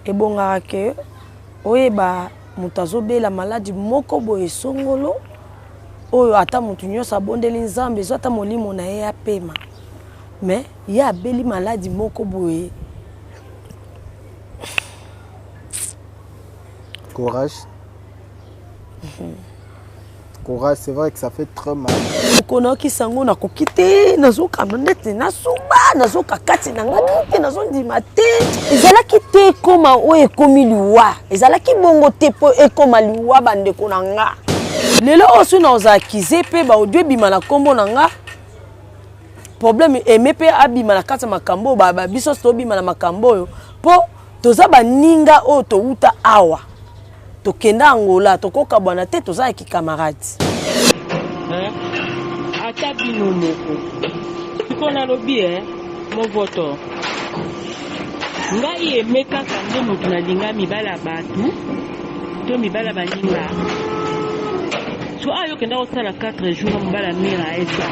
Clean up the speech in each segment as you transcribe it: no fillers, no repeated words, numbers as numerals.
Et bon, que oyeba mutazo be la maladie moko boye songolo oyo ata mutu nyonso abondeli nzambe zo ata molimo na ye ya pema mais ya abeli maladie moko boye. Courage. Courage, c'est vrai que ça fait très mal. Konoki sango na kokite nazo kamandete na suba nazo kakati na ngati nazo ndima te ezala kite koma o ekomi liwa ezala ki bongo te po ekoma liwa bande konanga lelo osu na ozakize pe ba odwe bima na kombo nanga problème emepe abima na kata makambo ba biso sto bima na makambo yo po toza baninga o to uta awa to kenda Angola to koka bwana te toza ki camarades ata bino moko sikona lobi mo voto ngai emeka kande mutu na linga mibala batu to mibala baninga so ayo kenda osala 4 jours mibala mira esa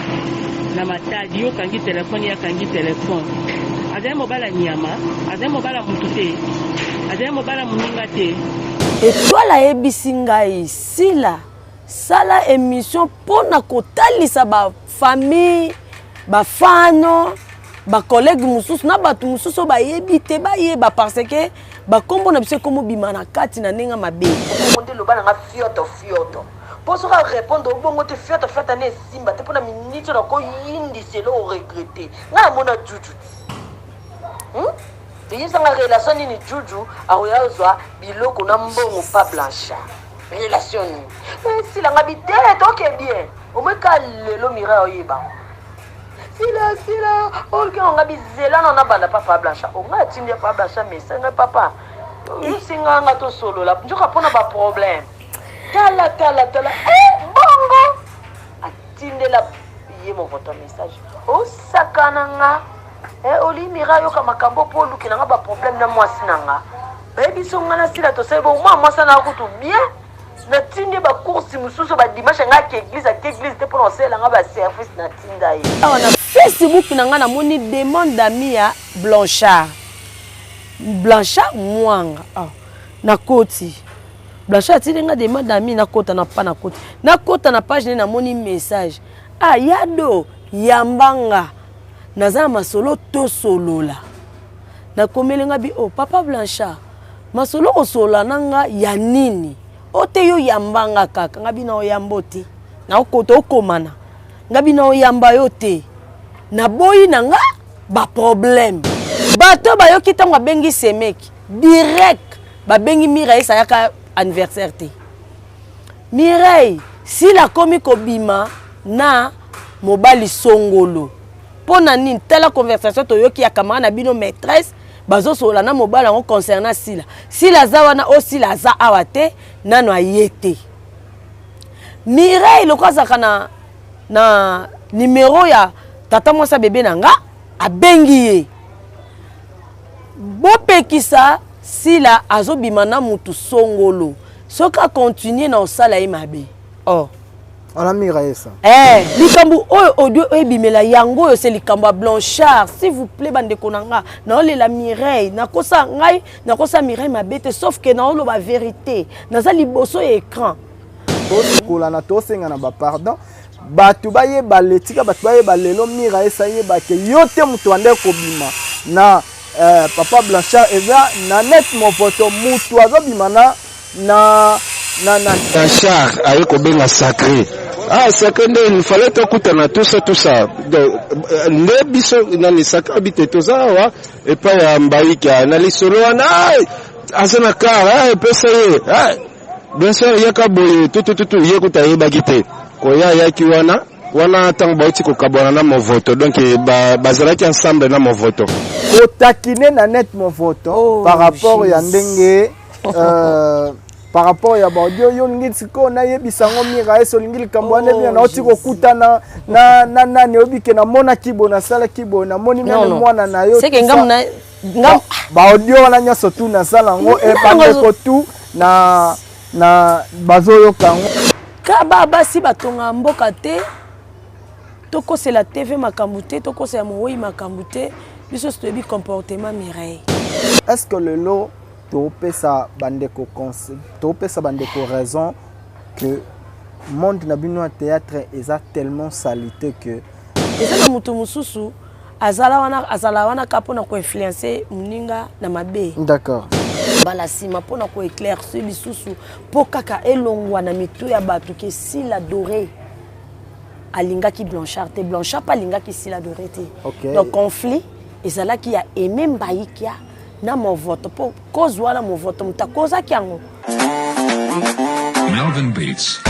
na matadi yo kangi telefone ya kangi telefone azali mobala nyama azali mobala mutu te azali mobala muninga te etwala ebisi ngai sila sala émission pona kotalisa ba famille ba fano ba collègue mususu na batu mususu ba yebite ba yeba parce que ba kombo na biso komo bimana kati na nenga mabe onde lo bana nga fioto poso ka répondre au bongo te fioto ne simba te pona minute na ko yindi selo o regretter nga mona juju yisa nga relation ni juju aroya zwa biloko na mbongo pa blanchard relation si la ngabite toke bien au moins ka lelo mira oyeba sila olke ngabi zela na banda papa blanchard o nga tindi pa blanchard mais ça nga papa singa nga to solo la njoka pona ba problème tala bongo atinde la ye mon votre message o sakana nga oli mira yo kama kambo po luki na ba problème na mwasi nanga baby songa na sila to sebo moi ça na kutu bien na tindi ba course mususu ba dimanche nga ke église te pour lancer la nga ba service na tinda ye na Facebook na nga na moni demande d'amis ya Blanchard mwanga na koti Blanchard tindi nga demande d'amis na kota na pa na koti na kota na page na moni message yado yambanga naza masolo to solola na komelenga bi papa Blanchard masolo osola nanga ya nini ote yo yambanga kaka ngabi na oyamboti na okoto okomana ngabi na oyamba yo te na boyi nanga ba problème bato ba yo kitango bengi semeki direct ba bengi Mireille sayaka anniversaire te Mireille si la komi kobima na mobali songolo pona nini tala conversation to yoki ya kamara na bino maîtresse bazo sola na mobala ngo concernant sila za wana o sila za awate nano ayete Mireille lokozaka na numéro ya tata mwasa bébé nanga abengi ye bopekisa sila azobima na mutu songolo soka continuer na osala ye mabe On a Mireille ça. Likambu oyo audio ebimela yango c'est likambu Blanchard s'il vous plaît bande konanga na ole la Mireille na kosa ngai na kosa Mireille mabete sauf que na ole ba vérité naza liboso écran tokola na tosenga na ba pardon batu baye baletika batu baye balelo Mireille ça ye ba ke yote mutu ande kobima na papa Blanchard eza na net mon photo mutu azobima na Blanchard aye kobenga sacré. Sacré, il fallait t'écouter tout ça. Ne biso nani sacré bite tout ça et pas ya mbaika na lisolo wana asana kara pesa ye. Bien sûr yaka boye tout yekuta yebagite. Ko ya ki wana tango bauti ko kabona na mon vote donc bazalaki ensemble na mon vote. Ko takine na net mon vote par rapport ya ndenge par rapport à Baudio, il y a des bisango Mireille, Solingil Kambouane, il y a aussi Kokuta na Neobi, qui na mona kibo na sala kibo na moni mwana na yo. C'est que ngam Baudio wana nyoso tu na sala ngo e pande tout na bazo yo kango. Kaba basi batonga mboka te. Toko c'est la TV makambute, toko c'est moi makambute, biso c'est le comportement Mireille. Est-ce que le lot topesa bandeko raison que monde na bino ya théâtre est tellement salité que eza na mutu mususu azala wana kapona ko influencer muninga na mabe. D'accord. Bala sima pona ko éclaircir lisusu po kaka elongwa na mitu ya batu ke sila doré alinga ki Blanchard te Blanchard pas linga ki sila doré te. Okay. Donc conflit ezala ki ya aimé mbayikia na mon vote po cause wala mon vote mutakoza kiango. Melvin Beats.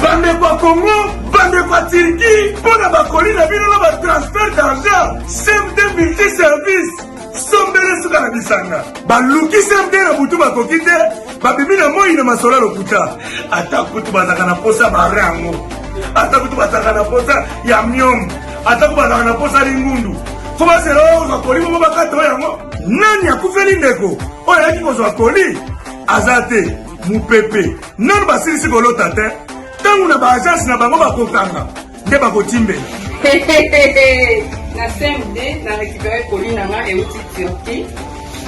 Bande kwa Congo, bande kwa Turquie, pona bakoli na bino ba transfert d'argent, CMD multi service, sombele suka na bisanga. Baluki CMD na butu bakoki te, babibi na moi na masola lokuta. Ata kutu bazaka na posa barango. Ata kutu bazaka na posa ya myom. Ata kutu bazaka na posa lingundu. Foba selo bakoli mo bakato yango. Nani akufeli ndeko? Oya yaki kozwa koli. Azate mupepe. Nani basilisi kolota te? Tangu na baagence na bango bakokanga nde bakotimbe na CMD na récupérer colis nanga euti Turquie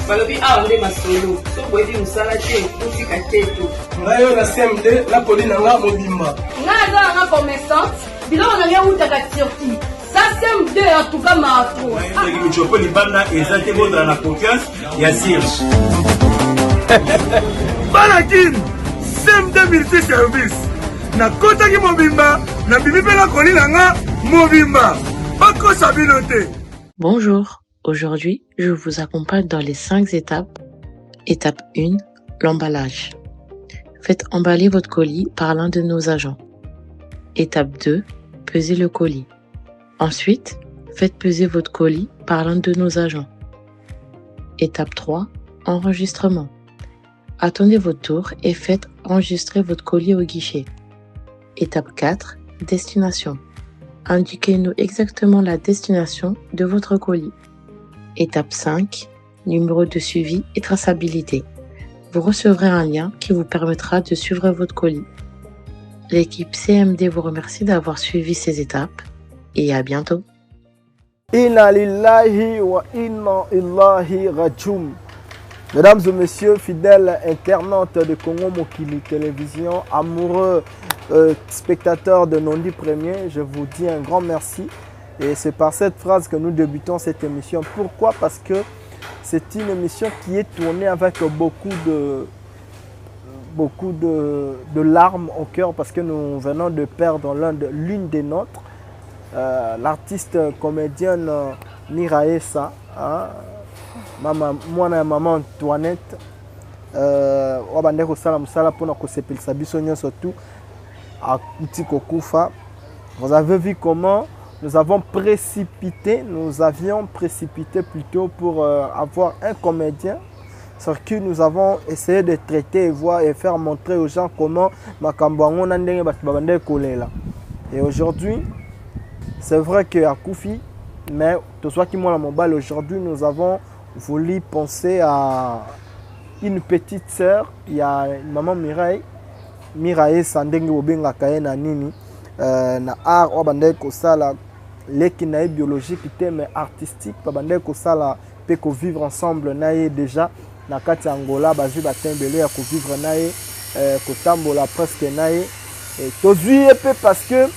balobi awa nde masolo so boyebi mosala te otika teto ngayo na CMD na colis nanga mobimba nga aza nanga commerçante biloko nanga eutaka Turquie sa CMD en tout cas maako michopo libanda eza te bozala na confiance ya Sirge banakini CMD multi service na kota ki mobimba na bibi pe la koli nanga mobimba bako sabinote. Bonjour, aujourd'hui je vous accompagne dans les 5 étapes. Étape 1, l'emballage. Faites emballer votre colis par l'un de nos agents. Étape 2, pesez le colis. Ensuite, faites peser votre colis par l'un de nos agents. Étape 3, enregistrement. Attendez votre tour et faites enregistrer votre colis au guichet. Étape 4, destination. Indiquez-nous exactement la destination de votre colis. Étape 5, numéro de suivi et traçabilité. Vous recevrez un lien qui vous permettra de suivre votre colis. L'équipe CMD vous remercie d'avoir suivi ces étapes et à bientôt. Inna lillahi wa inna illahi rajoum. Mesdames et messieurs, fidèles internautes de Congo Mokili Télévision, amoureux spectateurs de Nondi Premier, je vous dis un grand merci. Et c'est par cette phrase que nous débutons cette émission. Pourquoi? Parce que c'est une émission qui est tournée avec beaucoup de larmes au cœur parce que nous venons de perdre l'une des nôtres, l'artiste comédienne Miraessa, hein, mwana maman Antoinette, wabande kosala musala pona kosepelisa biso nyonso tout à Kokufa. Vous avez vu comment nous avions précipité plutôt pour avoir un comédien sur qui nous avons essayé de traiter et voir et faire montrer aux gens comment Makambango Nandenge Batbabande Kolela. Et aujourd'hui, c'est vrai qu'à Koufi, mais tout soit qui m'a mobile aujourd'hui, nous avons voulu penser à une petite sœur, il y a maman Mirae Sandenge Obenga Kaena Nini, na art Wabande Kosala, l'équinae biologique, mais artistique, Wabande Kosala, peut vivre ensemble, naïe déjà, na Kati Angola, Bazi Batembele, à vivre naïe, Kotambola presque naïe, et aujourd'hui, parce que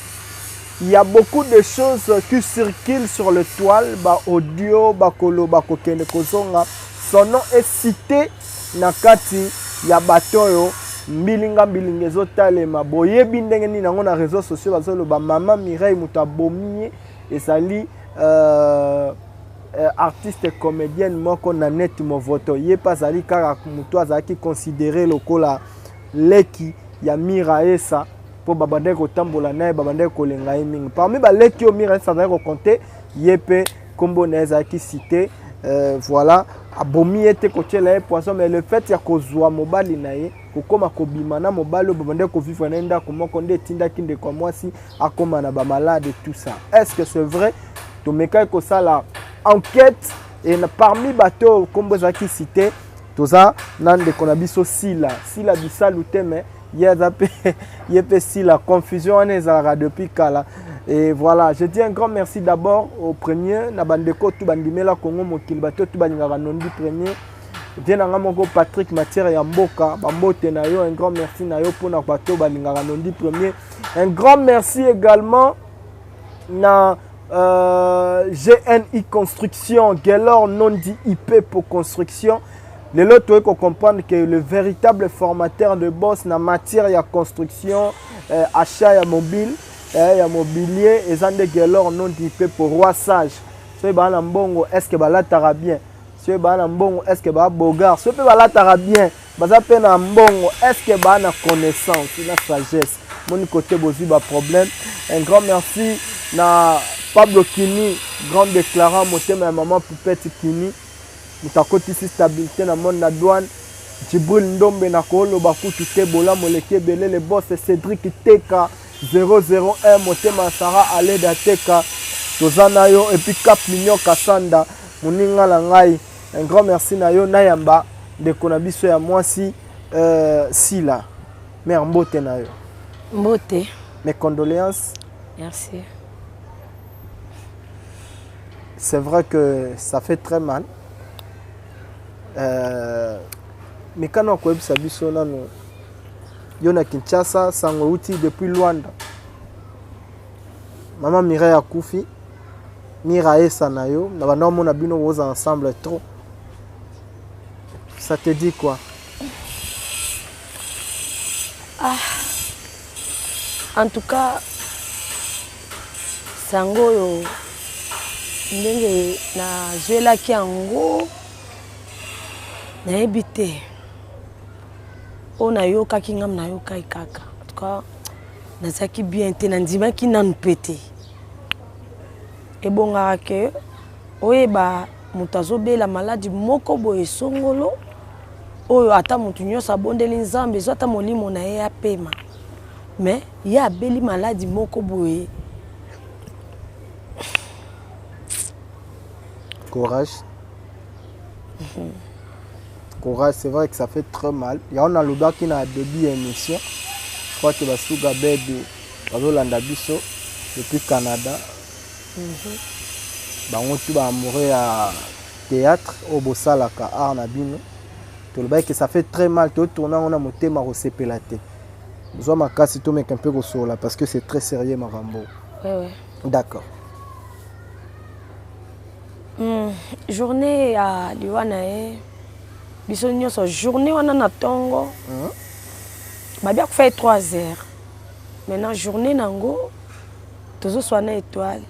il y a beaucoup de choses qui circulent sur le toile, audio, kolo, kokende kozonga. Son nom est cité nakati ya batoyo mbilinga mbilingezo talema boye bindenge ni nango na réseaux sociaux bazolo ba mama Mireille Mutabomi ezali artiste comédienne moko na net movoto ye pazali kaka muto azaki considéré lokola leki ya Miraessa. Babande kotambola naye babande kolenga mingi parmi baleki o Miraessa za ko compter yepe kombo neza ki cité voilà abomi ete ko tchela poisson mais le fait ya kozwa mobali naye kokoma kobima na mobali babande ko vivre na nda ko moko nde tinda kinde kwa mwasi akoma na ba malade tout ça. Est-ce que c'est vrai? To meka ko sala enquête et parmi bateau kombo za ki cité toza nande konabiso sila bisalute mais si la confusion est depuis Kala. Et voilà, je dis un grand merci d'abord au premier, Nabandeko, tout bandimela Congo Mokilbato, tout bandimela Nondi premier. Bien nanga moko Patrick Matière ya mboka bambote na yo, un grand merci na yo pour na bato balingaka nondi premier. Un grand merci également na GNI Construction, Gelor Nondi IP pour construction. Les lots tu faut comprendre que le véritable formateur de boss na matière ya construction, achat ya mobile, ya mobilier, et zande Gelor Nondi IP pour roi sage. So ba na mbongo est-ce que balatara bien? Si vous avez un bon, est-ce que vous avez un bogard? Si vous avez bien, vous avez un bon, est-ce que vous avez une connaissance, une sagesse? Mon côté, vous avez un problème. Un grand merci à Pablo Kini, grand déclarant, mon thème à maman Poupette Kini. Nous avons ici stabilité dans le monde de la douane. Djibril Ndombe Nakolo, Bakutu Tebola, Moleke Belé, le boss Cédric Teka 001, mon thème à Sarah Aleda Teka, Tozanayo, et puis Cap Mignon Kassanda, Moninga Langai. Un grand merci na yo Nayamba de konabiso ya mwasi Sila. Mère Mbote na yo. Mbote. Mes condoléances. Merci. C'est vrai que ça fait très mal. Mais quand on a sa biso nano yo na Kinshasa sango uti depuis Luanda. Maman Mireille Akoufi. Mira esa na yo na bana mona bino woza ensemble trop. Ça te dit quoi? En tout cas, sango yo ndenge na zwela ki ango na ebite. Ona yo kaki ngam na yo kai kaka. En tout cas, na zaki bien te na ndima ki nan pété. Et bon que oyeba mutazo be la maladie moko boye songolo. Oyo ata mutu nyosa bondeli nzambe zo ata molimo na ye ya pema. Mais ya beli maladie moko boye. Courage. Courage, c'est vrai que ça fait très mal. Il y a un aloba qui n'a début émission. Je crois que Basuga Bebe Bazolanda Biso depuis Canada. Bango tu vas mourir à théâtre au Bossalaka art na bino. Que ça fait très mal, tout tournant on a monté ma recépelaté. Besoin ma casse tout mec un peu au là parce que c'est très sérieux ma rambo. Ouais. D'accord. Journée à Liwanae. Bisogno so journée on a tongo. Ba bien fait 3 heures. Maintenant journée nango tozo soana étoile.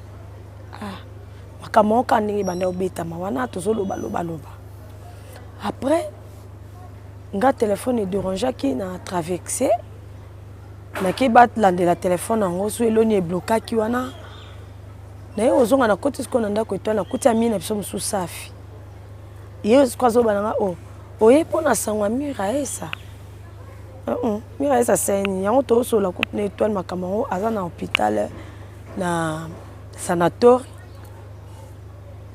Makamoko ndenge banda obeta mawana tozo loba. Après nga téléphone dérange qui na traversé na ke bat landela téléphone ngo so eloni bloqué ki wana na yo ozonga na koti ko na ndako étoile na koti ami na biso musu safi yo kwazo bananga oye pona sangwa mira esa mira esa seni yango to so la coupe na étoile makamango aza na hôpital na sanatoire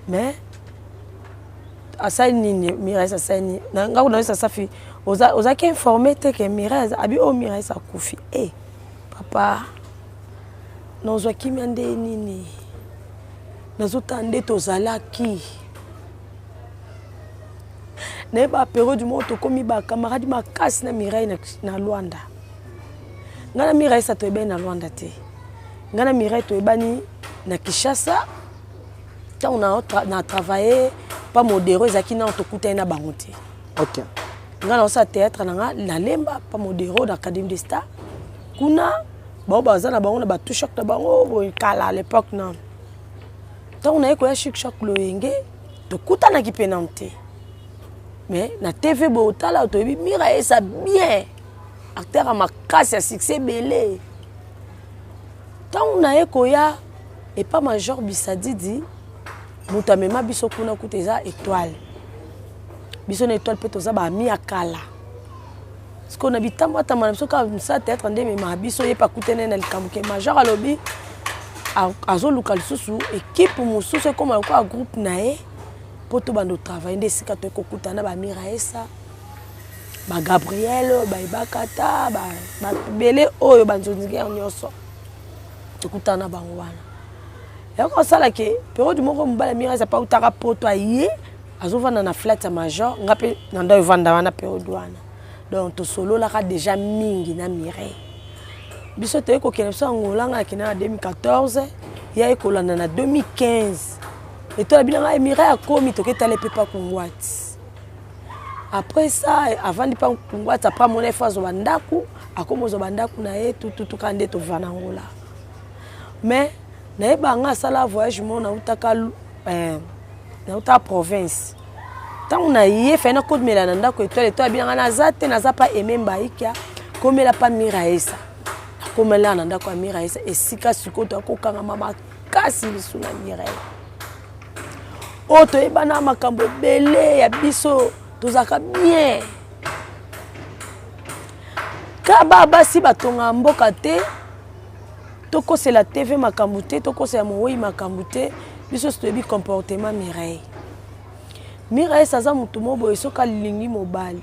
mais asali nini mira esa seni nga kuna esa safi oza ki informé te que mira abi mira esa kufi papa nozwa kimia nde nini nazotande tozalaki na ba période du monde komi ba camarade makasi na Mireille na Luanda ngana Mireille sa to ebe na Luanda te ngana Mireille to ebani na Kinshasa ta on a travaillé pas modéreux zaki na to kuta na bango te. OK. Ngana sa théâtre na lemba pas modéreux d'Académie des Stars kuna ba za na bango na ba tout choc na bango bo kala à l'époque non. Donc on a eu chic choc loyenge to kuta na kipenante. Mais na TV Botala to bi Mira esa bien acteur à ma casse à succès belé. Tant on a ekoya et pas major Bisadidi muta mema biso kuna kuteza étoile. Biso na étoile peut za ba mi akala. Parce qu'on habite tamba tamba biso ka ça théâtre ndé mema biso ye pa kutene na likambuke major alobi azo luka lisusu équipe mususu comme quoi groupe nae poto bando travailler ndesika to kokutana ba Mira esa ba Gabriel ba Ibakata ba belé oyo banzonzika nyoso tokutana bango wana yako sala ke période moko mbala Mira esa pa utaka poto aye azovanda na flat ya major nga pe nanda evanda wana periode wana donc tosololaka déjà mingi na Mireille biso toye kokende biso Angola nga akende na 2014 ya ekolanda na 2015 etola bilanga Mireille akomi toketala pe pa kungwati après ça avant de pas kungwati après mon effazo bandaku akomozo bandaku na ye tout kande to vana Angola mais na ebanga sala voyage mona utaka na uta province tant na yé fait na code melana ndako étoile bien na zate na za pas aimer mbaika comme la pas miraesa comme là na ndako miraesa esika sikoto akokanga mama kasi lisuna mirae oto ebana makambo belé ya biso tozaka bien kaba basi batonga mboka te toko c'est la TV makambo te toko c'est moyi makambo te biso toyebi comportement Mireille saza mutu mobo soka lingi mobali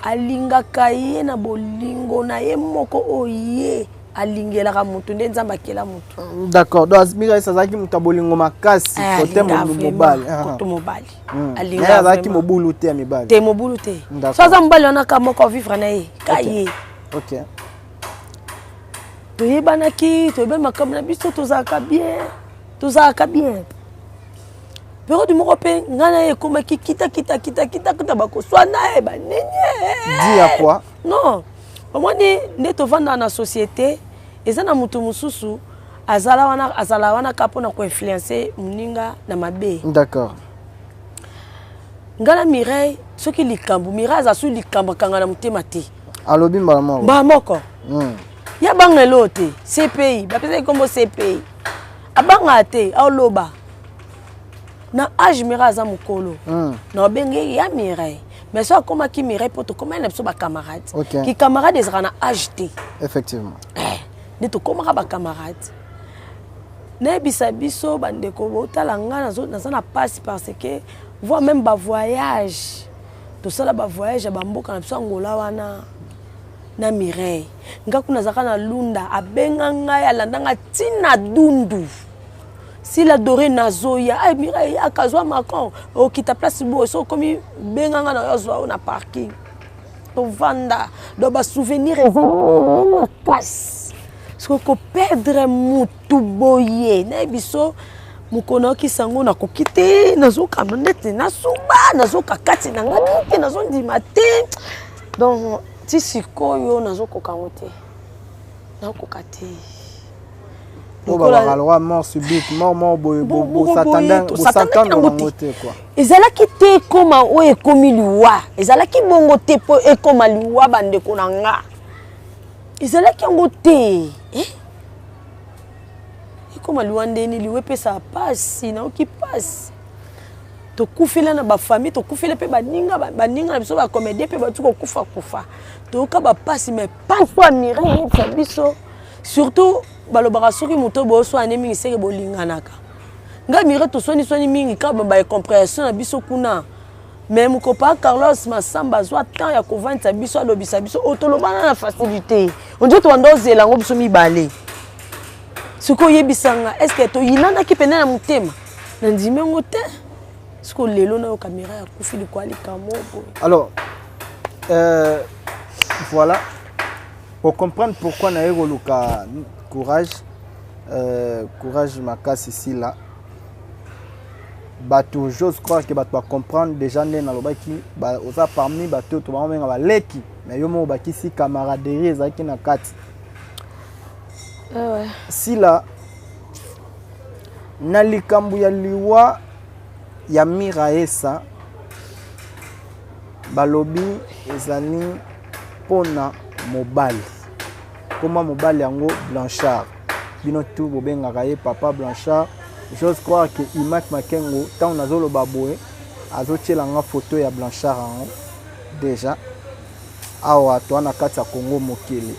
alingaka ye na bolingo na ye moko oye alingelaka mutu nde nzamba kela mutu. D'accord, donc Mireille saza ki mutu bolingo makasi côté mobali côté mobali alinga saza ki mobulu te mibali te mobulu te saza mobali wana ka moko vivre na ye kaye. OK. Toyebanaki toyeba comme na biso tozaka bien pero du moko pe ngana ye koma kita bako swana e ba nenye dis à quoi non omoni ne to vanda na société ezana mutu mususu azala wana kapo na ko influencer muninga na mabe. D'accord. Ngana Mireille soki likambu Mireille azu likambu kanga na mutema te alobi mbala ba moko ya bangelo te CPI ba pesa kombo CPI abanga te oloba na âge Mireille aza mukolo na obenge ya Mireille mais ça comme qui Mireille poto comme na biso ba camarades qui camarades ezra na âge te effectivement ne to comme ba camarades na bisa biso bandeko botala nga na na passe parce que voir même ba voyage to sala ba voyage ba mboka na biso Angola wana na Mireille nga kuna zaka na lunda abenga ngai alandanga tina dundu si la doré nazoya ay Mireille akazwa Macron o kita place bo so komi benga nga na yozwa na parking to vanda do ba souvenir ezana passe so ko perdre mutu boye na biso mukono ki sango na kokite nazoka ndete nasuba nazoka kati na ngati nazondima te donc ti sikoyo nazokoka ngote nakokate loi mort subite mort bo s'attendre ngote quoi ezalaki te koma o ekomi liwa ezalaki bongo te po ekoma liwa bandeko na nga ezalaki ngote ekoma liwa ndeni liwe pesa pasi na oki pasi to kufela na ba famille to kufela pe baninga na biso ba comédie pe ba tuko kufa to ka ba pasi mais pas fois Mireille sa biso surtout balobaka soki moto bo so ane mingi seke bolinganaka nga Mireille to soni mingi ka ba compréhension na biso kuna mais mukopa Carlos Masamba zwa temps ya kovanta biso alobisa biso otolobana na facilité on dit to ndozela ngo biso mibale siko yebisanga est-ce que to yinana ki pena na mutema na ndime ngote siko lelo na caméra ya kufili kwa likamoko. Alors voilà pour comprendre pourquoi na yegoluka courage makasi ici là bato j'ose croire que bato va comprendre déjà né na lobaki ba oza parmi bato to ba menga ba leki mais yo mo bakisi camaraderie ezaki na kati ouais si là na likambu ya liwa ya Miraesa balobi ezali pona mobali comment mobali yango Blanchard bino tout bobengaka ye papa Blanchard j'ose croire que Imak Makengo tant nazolo baboe azotiela nga photo ya Blanchard yango déjà awa to na kati ya Congo mokele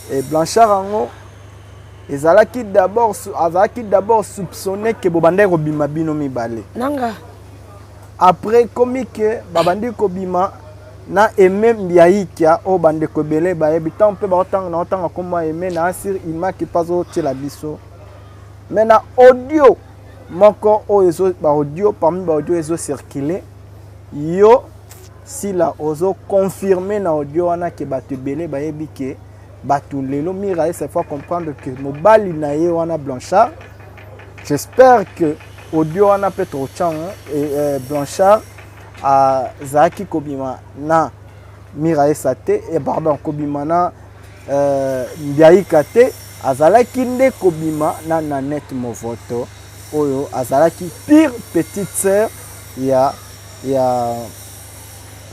et Blanchard yango ezalaki d'abord soupçonné que bobandai kobima bino mibale nanga après comme que babandi kobima na Aimé Mbiaïkia o bande ko belé ba ebitan pe ba otanga comme Aimé na sur Imak pazo tela biso mais na audio moko oyo ba audio parmi ba audio ezo circuler yo si la ozo confirmer na audio wana ke bato belé bayebi ke bato lelo Mirae ça faut comprendre que mobali na ye wana Blanchard. J'espère que audio wana peut trop et Blanchard a Zaki Kobima na Mirae Sate et pardon Kobima na Ndiaye Kate azalaki nde Kobima na Nanette Movoto oyo azalaki pire petite sœur ya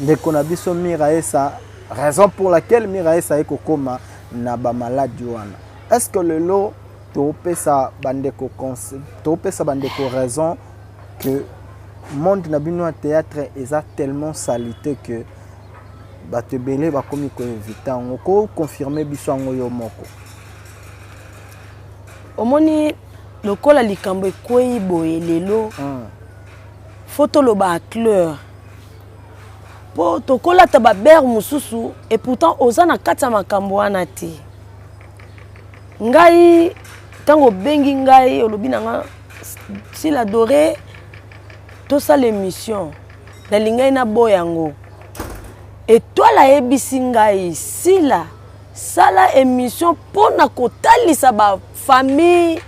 ndeko na biso Mirae Sa, raison pour laquelle Mirae Sa ekokoma na ba maladie wana. Est-ce que le lot topesa bandeko raison que monde na bino théâtre est tellement salité que bato belé ba komi ko inviter ngoko confirmer biso ngoyo moko. Omoni lokola likambo ekoyi boye lelo. Photo lo ba clair. Po tokola ta ba ber mususu et pourtant ozana kata makambo wana te. Ngai tango bengi ngai olobi nanga s'il adorait tout ça l'émission na lingai na boyango. Et toi la ebisi ngai sila sala émission pona kotalisa ba famille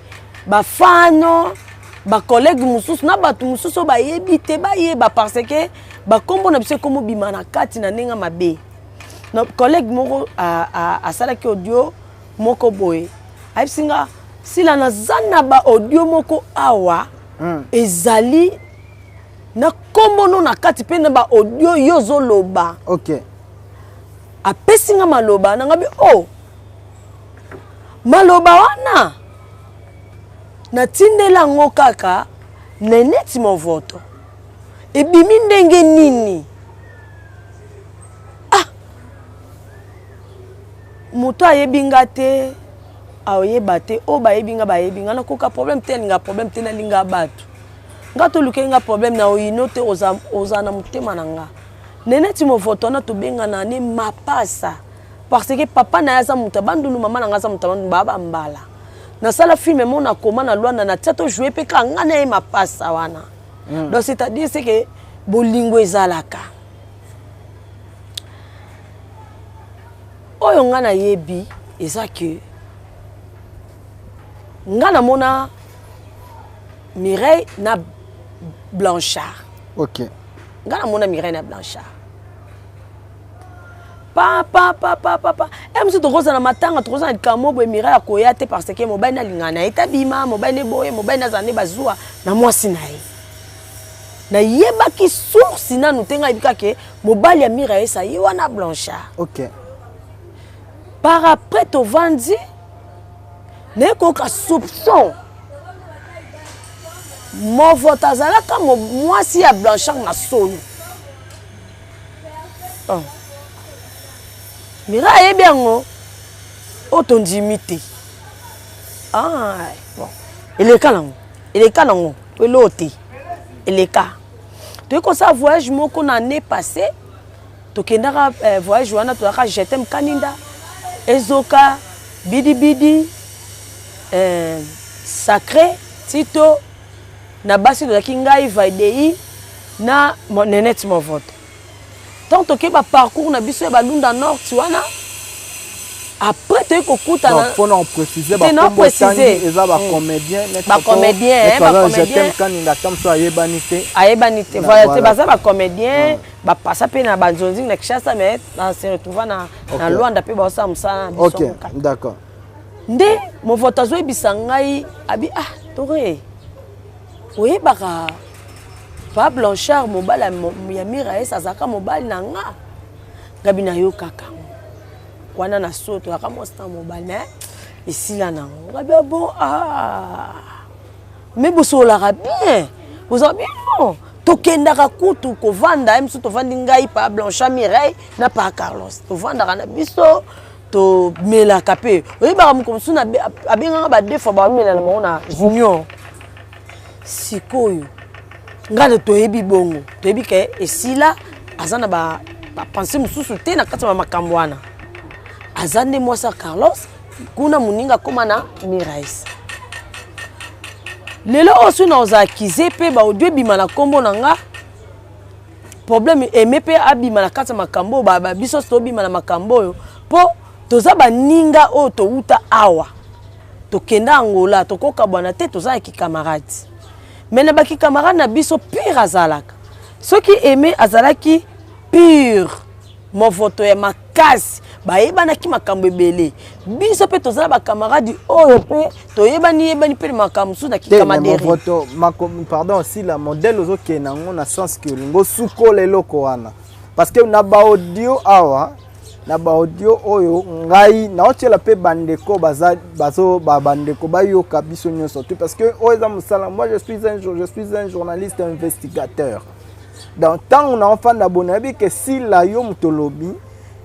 ba fano ba collègue mususu na batu mususu ba yebite ba yeba parce que ba kombo na biso komo bimana kati na nenga mabe. Na collègue moko a sala ki audio moko boy. Aisinga sila na zana ba audio moko awa ezali na kombo no na kati pe na ba audio yozo loba. OK. Apesinga maloba na ngabi oh maloba wana na tindela ngo kaka Nanette Movoto ebimi ndenge nini moto ayebinga te aoyeba te o bayebinga bayebinga na koka problème te nga problème te na linga bato nga to lukenga problème na oyino te oza na mutema na nga Nanette Movoto na to benga na ne mapasa parce que papa na yaza mutabandulu mama na ngaza mutabandu baba mbala na sala film mona koma na lwana na tsato jouer pe ka ngana e mapasa wana. Donc c'est-à-dire c'est que bolingo ezalaka oyo ngana yebi eza que ngana mona Mireille na Blanchard. OK. Ngana mona Mireille na Blanchard. Papa. Monsieur Tokoza na matanga Tokoza na kamo bo Mireille akoya te parce que mobile na lingana etabima mobile boye mobile na zane bazua na mwasi nae. Na yeba ki source na nutenga ibika ke mobile ya Mireille Sa yewana Blanchard. OK. Par après to vandi neko ka soupçon. Mo votazala ka mwasi ya Blanchard na solo. Mireille bien ngo otondimité. Bon. Il est calango. Pelote. Il est cas. Tu comme ça voyage moko na année passée. To kendaka voyage wana to aka jetem kaninda. Ezoka bidi sacré Tito na basi de kingai vaidei na Nanette Movoto. Tant que ba parcours na biso ba lunda nord wana après te kokuta na faut non préciser ba préciser eza ba comédien ba comédien kaninda tam so ayebanité voilà c'est baza ba comédien ba passa pe na banzonzi na kishasa mais na se retrouver na Luanda pe ba sa musana biso. OK, d'accord. Nde Movoto zo bisangai abi tore oyebaka pa Blanchard mobala ya Mireille Sa zaka mobali na nga ngabi na yo kaka wana na soto aka mosta mobali na esila na ngabi bon mais bosolaka bien vous avez bien tokendaka kutu kovanda mso tovandi ngai pa Blanchard Mireille na pa Carlos tovandaka na biso to melaka pe oyebaka mokomsu na abenganga ba deux fois ba mela na mona junior sikoyo ngana toyebi bongo toyebi ke esila azana ba penser mususu te na kati makambo wana azande mwasa Carlos kuna muninga koma na Mireille. lelo osu na oza akize pe ba audio bima na kombo nanga problème aimé pe abima na kata makambo ba biso to bima na makambo yo po toza baninga o to uta awa to kenda Angola to koka bwana te toza ki camarade mais na baki camarade na biso pire azalaka soki aimé azalaki pure mon photo ya makasi ba yebana ki makambo ebele biso pe tozala ba camarade oyo pe to yebani pe makambo su na ki camarade mon photo pardon si la modèle ozo kenango na sens que ngo suko lelo ko wana parce que na ba audio awa na ba audio oyo ngai na otela pe bandeko bazo ba bandeko bayoka biso nyonso tout parce que oza musala moi je suis un journaliste investigateur. Dans tant on a enfant d'abonné que si la yo mutolobi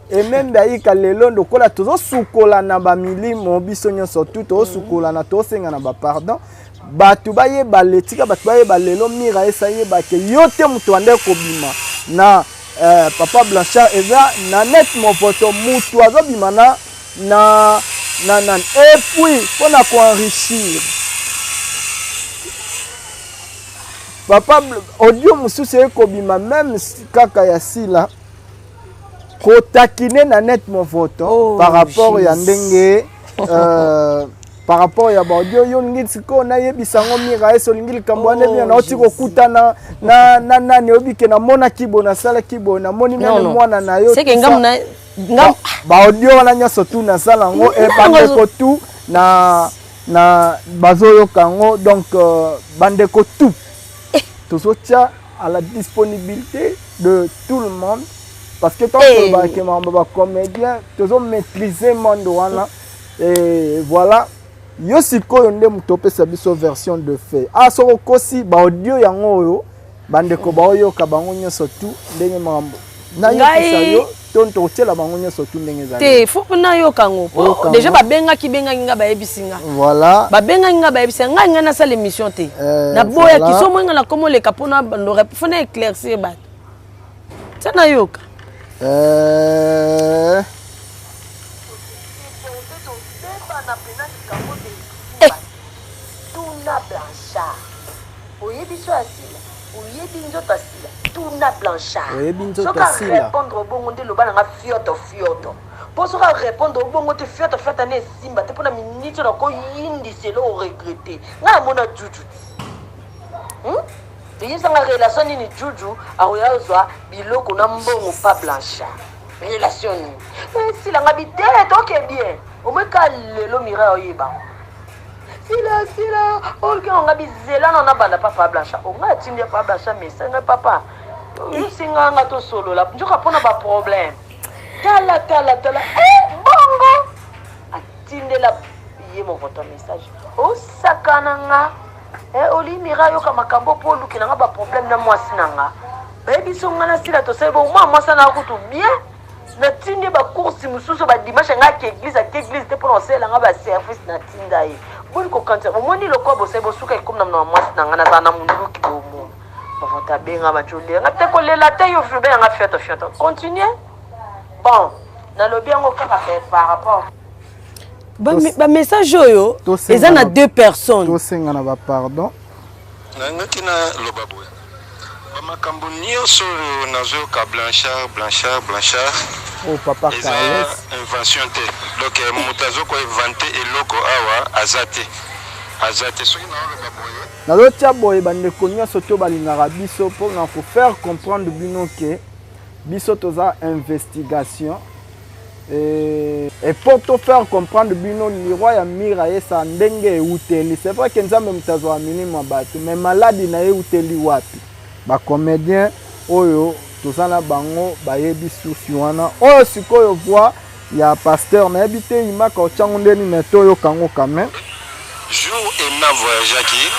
et même d'ailleurs kalelo ndokola tozo sukola na ba milimo biso nyonso tout to sukola na to senga na ba pardon batu baye baletika batu baye balelo mira esaye ba ke yote mutu ande kobima na papa Blanchard eza na net mon photo mutu azobima na et puis pour na ko enrichir papa audio mususu ekobima même kaka ya sila kotakine na net mon photo par rapport ya ndenge par rapport ya audio yo ngiti ko na yebisango mira eso lingili kambwane bien na otiko kutana na nani obike na mona kibo na sala kibo na moni mwana mwana na yo c'est que ngam ba audio wana nyoso tu na sala ngo e bandeko tu na bazoyo kango donc bandeko tout tout ça à la disponibilité de tout le monde parce que tant que les comédiens tous maîtriser monde wana et voilà yo siko yonde mutope sa biso version de fait a soko kosi ba audio yango yo bandeko ba oyo ka bango nyoso tu ndenge mambo na yo kisayo tonto tela bango nyoso tu ndenge za te faut na yo kango déjà ba benga ki benga nga ba yebisinga voilà ba benga nga ba yebisinga nga na sa l'émission te na boya ki so mwenga na komo le kapona no faut na éclaircir ba sana yoka Tuna Blanchard. Oyebi so asila. Oyebi nzoto asila. Tuna Blanchard. Oyebi nzoto asila. Répondre au bon nde loba nga fioto. Pour ça répondre au bon nde fioto ne simba te pona minute na ko yindi selo regretter. Nga mona juju. Te sanga relation ni juju aroyazwa biloko na mbongo pa Blanchard. Relation ni. Si la ngabite toke bien. Au moins ka lelo mira oyeba. Sila, on a bizela na banda papa Blanchard. On a tindi papa Blanchard mais c'est papa. Yo singa nga to solo la. Njoka pona ba problème. Tala. Bongo. Atinde la yé mon votre message. O sakana nga. Oli mira yo kama kambo po luki na ba problème na mwasi nanga. Baby songa na sila to sebo moi ça na kutu bien. Na tindi ba course mususu ba dimanche nga ke église te pour lancer la nga ba service na tinda yi. Bon ko kanta mo moni lo ko bo sebo suka comme na mwasi nanga na zana mundu ki bo mo. Ba vota benga ba jole nga te ko lela te yo fube nga fioto. Continuez. Bon, na lo bien ko kaka par rapport ba message yo eza na deux personnes to senga na ba pardon nga kina loba boya ba makambo nyonso nazo ka Blanchard oh papa Carlos invention te donc mutazo ko inventer eloko awa azate soki na loba boya nazo tia boye bandeko nyonso to balingaka biso pour na ko faire comprendre bino ke biso toza investigation et pour te faire comprendre bino le roi ya mira esa ndenge uteli c'est vrai que nzambe mutazo wa minimo bato mais maladi na uteli wapi ba comédien oyo tozana bango bayebi susi wana oyo sikoyo voix ya pasteur na habité imaka ochango ndeni meto yo kango quand même jour et na voyage qui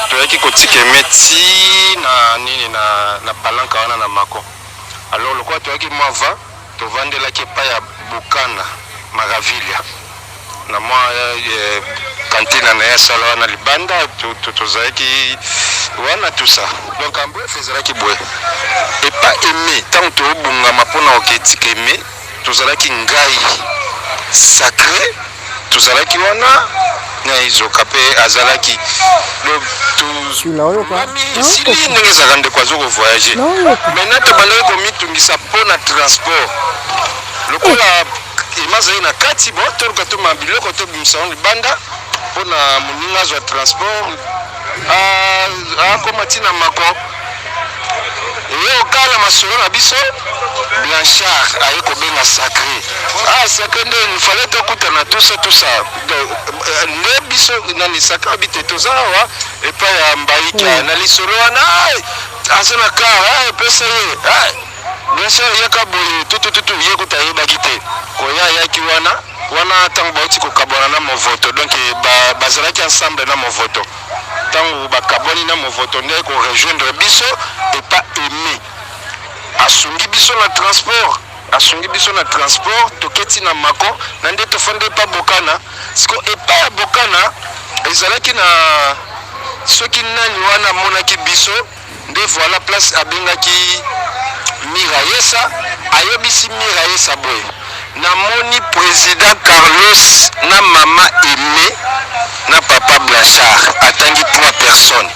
toyaki kotika meti na nini na palanka wana na mako alors le quoi toyaki mava to vandela ki pa ya bukana magavilia na moi cantine na ya sala na libanda to zaki wana tout ça donc en bref ezalaki boye et pas aimé tant to bunga mapona oketika aimé to zalaki ngai sacré to zalaki wana na izoka pe azalaki donc sili ndenge ezalaka ndeko azoko voyager maintenant tobandaki komitungisa mpona transport lokola emazali na kati bo toluka toma biloko tobimisa ngo libanda mpona moninga azwa transport akoma ntina mako eye okala masolo na biso Blanchard aye kobenga sacré sacré nde fallait tokutana tout ça nde biso nani sacré abite toza awa epai ya mbaika na lisolo wana aza na kar epesa ye Blanchard yaka boye tutututu ye kuta yebaki te koya yaki wana ntango bauti kokabwana na movoto donc bazalaki ensemble na movoto ntango bakabwani na movoto nde korejoindre biso epa aimé asungi biso na transport toketi na mako na nde tofandi epa bokana siko epa ya bokana ezalaki na soki nani wana amonaki biso nde voilà place abengaki Mirayesa ayebisi Mirayesa boye namoni président Carlos na mama Aimé na papa Blanchard atangi 3 personnes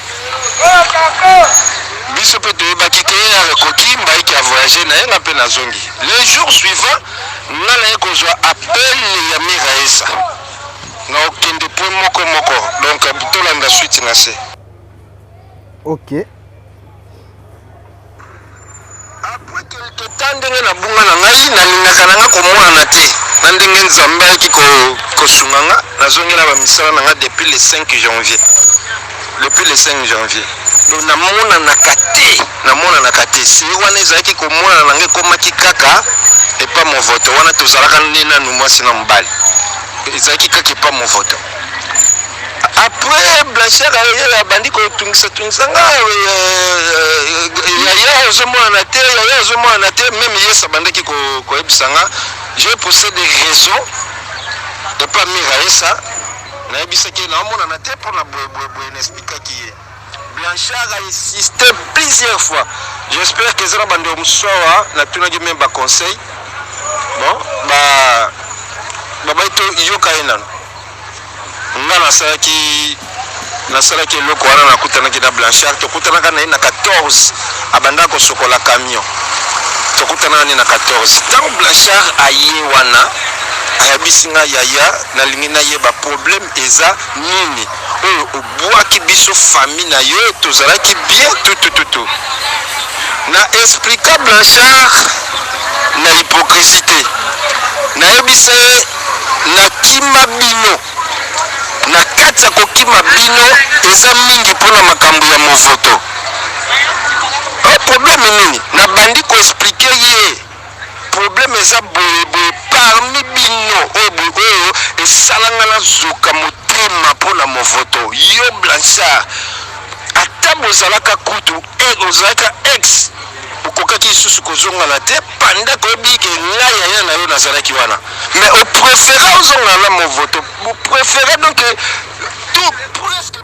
biso pe toyebaki te ya rekoki mbaiki a voyager na yenga mpe na zongi le jour suivant nga na ye kozwa appel ya Mirayesa na okende point moko donc tolanda suite na se ok après quelque temps ndenge na bunga na ngai nalingaka na nga komona te na ndenge nzambe ayaki kosunga nga nazongela bamisala na nga depuis le 5 janvier donc namonanaka te se wana ezalaki komona na nga ekomaki kaka epa movoto wana tozalaka nde nanu mwasi na mobali ezalaki kaka epa movoto après Blanchard abandi kotungisa nga yaya ozomona te même yes abandaki koyebisa nga j'ai poussé des raisons epa Mirayesa nayebisaki naomonana te mpona boye naexplikaki ye Blanchard a insisté plusieurs fois j'espère que ezala bandeko mosusu awa natunaki même baconseil bon babai to yoka ye nano nga nasalaki eloko wana nakutanaki na Blanchard tokutanaka na ye na 14 abanda kosokola camion tokutanaka na ye na 14 ntango Blanchard aye wana ayebisi nga yaya nalingi nayeba problème eza nini oyo obwaki biso famille na yo tozalaki bien tutututu na explika Blanchard na hypocrisie te nayebisa ye nakima bino na kati ya kokima bino eza mingi mpona makambo ya movoto problème nini nabandi koexplike ye problème eza boyeboye parmi bino oyo esalanga nazoka motema mpona movoto yo Blanchard ata bozalaka kutu ozalaka ex okokaki lisusu kozongana te panda koyebi ke ngai yaya na yo nazalaki wana mais opréféré ozongana na movoto opréféré donc tout presque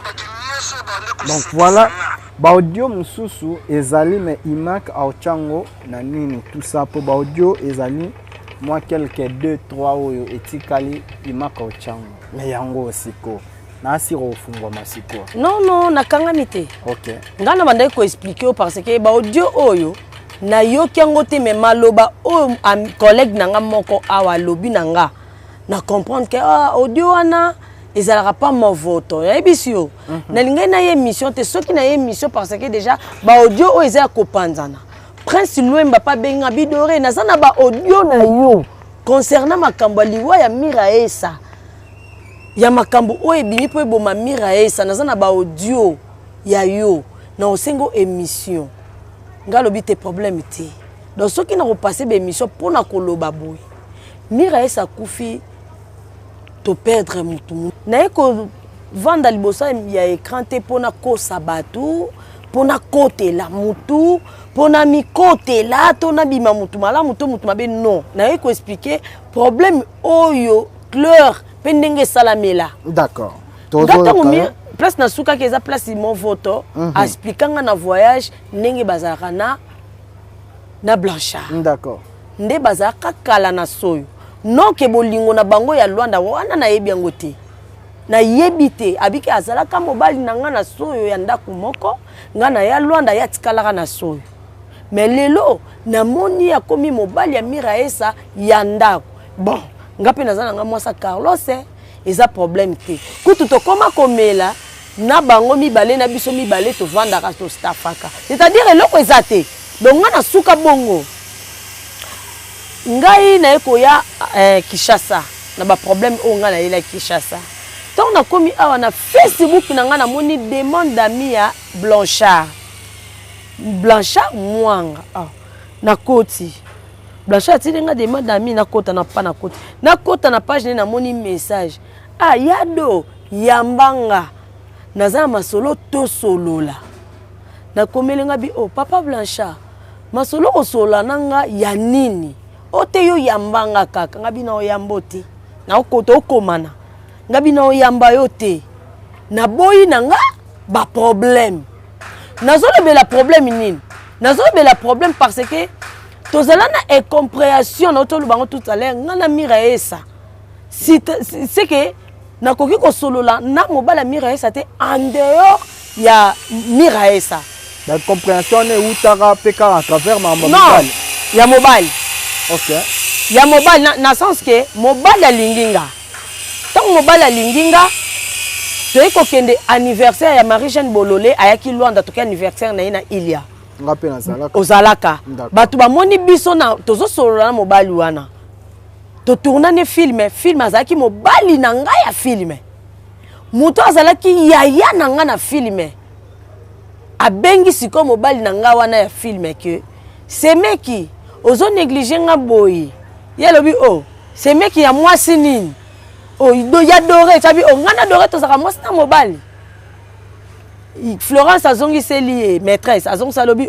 donc voilà baaudio mosusu ezali me imak aochango na nini tout ça po baaudio ezali moi quelque 2-3 oyo etikali imak aochango me yango siko nasi kofungwa masiko non nakangami te ok ngana bandai ko expliquer parce que baaudio oyo na yoki yango te me maloba oyo collègue nanga moko awa lobi nanga na comprendre que audio wana ezalaka pas mon vote yebisi yo nalingai na ye émission te soki na ye émission parce que déjà ba audio o ezala kopanzana Prince Luemba pa benga bidore na sana ba audio na yo concernant makambo liwa ya Mirayesa ya makambo o ebimi po eboma Mirayesa na sana ba audio ya yo na osengo émission ngalobi te problème te donc soki na ko passer ba émission pona koloba boy Mirayesa kufi to perdre mutu na eko vanda libosa ya écran te pona ko sabatu pona côté la mutu pona mi côté la to na bima mutu mala mutu mabe non na eko expliquer problème oyo Claire pendenge salamela d'accord place na suka keza place mon voto expliquanga na voyage ndenge bazaka na Blanchard d'accord nde bazaka kala na soyo non ke bolingo na bango ya Luanda wana na yebi yango te na yebite abiki azalaka mobali na nga na soyo ya ndaku moko nga na ya Lwanda ya tikalaka na soyo mais lelo na moni ya komi mobali ya Miraesa ya ndaku bon nga pe nazana nga mwasa Carlos eza problème te kutu to koma komela na bango mibale na biso mibale to vandaka to stafaka c'est-à-dire eloko eza te donc nga na suka bongo ngai na eko ya Kishasa na ba problème o nga na ila Kishasa donc na komi awa na Facebook na nga na moni demande d'amis ya Blanchard Mwanga na koti Blanchard tili nga demande d'amis na kota na pa na koti na kota na page na moni message yado yambanga naza masolo to solola na komelenga bi papa Blanchard masolo osola nanga ya nini ote yo yambanga kaka ngabi na oyamboti na okota okomana ngabi na oyamba yo te na boyi nanga ba problème nazolebela problème nini nazolebela problème parce que tozala na incompréhension na otolo bango tout à l'heure ngana Miraesa c'est que nakoki kosolola na mobala Miraesa te en dehors ya Miraesa la compréhension ne utaka peka à travers ma mobile non ya mobile OK ya mobile na sens que mobile ya linginga tant mobile ya linginga toyi kokende anniversaire ya Marie-Jeanne Bololé ayaki Lwanda toki anniversaire na ina Ilia ngape na zalaka ozalaka batu bamoni biso na tozo solola na mobali wana to tourna ne film azalaki mobali na ngai ya filme muto azalaki yaya na nga na filme abengi siko mobali na nga wana ya filme ke semeki ozo négliger nga boyi yelobi semeki ya mwasi nini do ya dore chabi ngana dore to saka mwasi na mobali Florence azongi seli maîtresse azongi salobi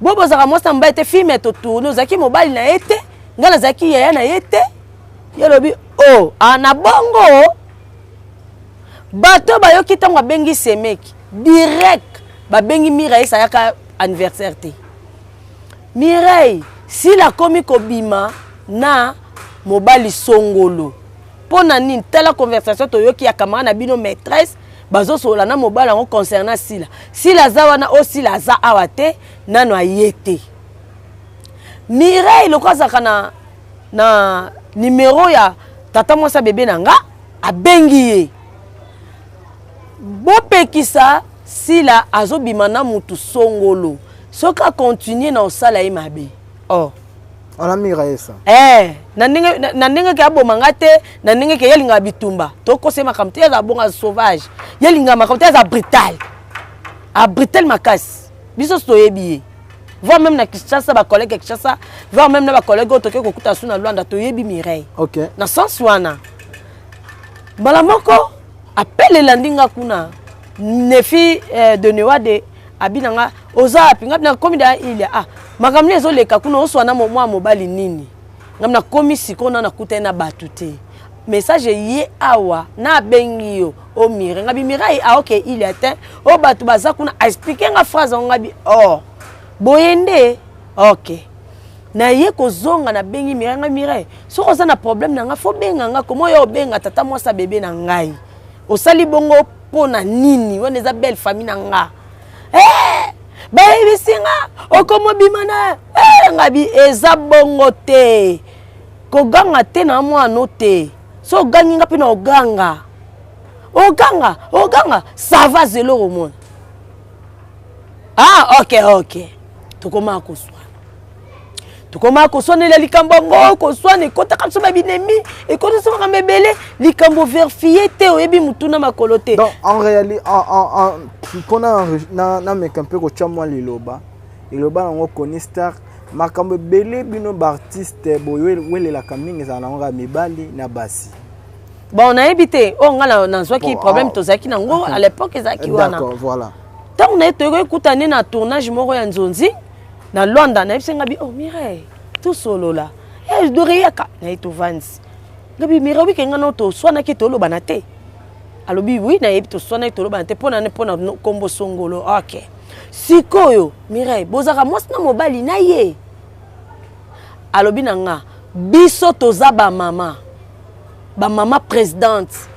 bobo saka mwasi na mobali te filme to tourner ozaki mobali na ete ngana zaki yaya na ete yelobi na bongo bato bayoki tango abengi semeki direct babengi Miraesa yaka anniversaire te Mireille si la komi kobima na mobali songolo pona nini tala conversation toyoki ya kamara na bino maîtresse bazo sola na mobali ngo concernant sila za wana sila za awa te nano ayete Mireille lokozaka na numéro ya tata mwasa bébé nanga abengi ye bopekisa sila azobima na mutu songolo soka continuer na osala ye mabe ana Miraesa na ndenge ke abomanga te na ndenge ke yelinga bitumba tokosema kamte ya bonga sauvage yelinga makamte ya brutal makasi biso toyebi voir même na Kinshasa ba collègue Kinshasa voir même na ba collègue otoke kokuta suna Lwanda toyebi Mireille OK na sens wana mbala moko appelle landinga kuna nefi de Newade abinanga oza pinga na komi da ilia makamni ezoleka kuna oswana mwa mobali nini ngamna komi sikona na kutena batu te message ye awa na bengi yo Mire ngabi Mireille OK il était batu baza kuna expliquer nga phrase ngabi boyende OK na ye kozonga na bengi Mireille soko za na problème na nga fo benga nga komo yo benga tata mwasa bébé na ngai osali bongo pona nini wana eza belle famille na nga baby singa okomo bimana ngabi eza bongo te koganga te na mwana te so gangi ngapi na oganga ça va zelo romona OK tukoma koswana la likambo ngo koswana kota kamso babinemi et kota so ka mebele likambo verfié te oyebi mutuna makolo te donc en réalité kona na mekampe ko chamwa liloba ngo koni star makambo belé bino artiste boyo wele la kaminga za nga mibali na basi bon na ebité ngala na zwaki problème tozaki nango à l'époque ezaki wana d'accord voilà tant na to ekutane na tournage moko ya Nzonzi na Lwanda na bisenga bi Mireille tout solo là je dorais yaka na to vans ngabi Mireille kenga no to swana ki to loba na te alobi oui na yebi to swana to loba na te pona kombo songolo OK sikoyo Mireille bozaka mwasi na mobali na ye alobi nanga biso toza ba mama présidente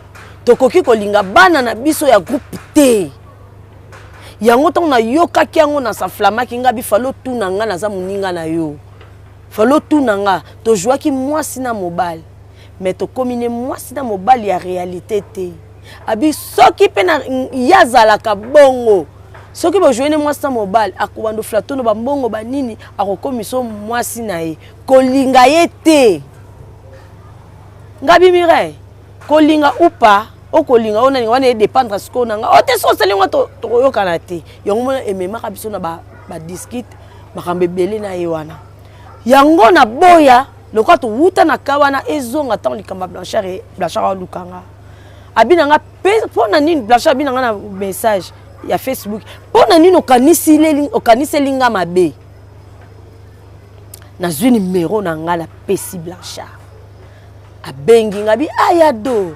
tokoki kolinga bana na biso ya groupe te yango ntango nayokaki yango nasaflamaki nga bifalo tuna nga naza moninga na yo falo tuna nga tozwaki mwasi na mobali mais tokomine mwasi na mobali ya réalité te abi soki mpe yazalaka bongo soki bojoine mwasi na mobali akobando flatono bambongo banini akokomiso mwasi na ye kolinga ye te ngabi mire kolinga upa okolinga ona wana e dépendre siko nanga o te so selinga tokoyokana te yango mona ememaka biso na ba discute makambe belé na ye wana yango na boya lokwa to wuta na kawana ezonga tant likamba Blanchard alukanga abinanga pona nini Blanchard abinanga na message ya Facebook pona nini okaniselinga mabe na zwi numéro na ngala pesi Blanchard abengi ngabi ayado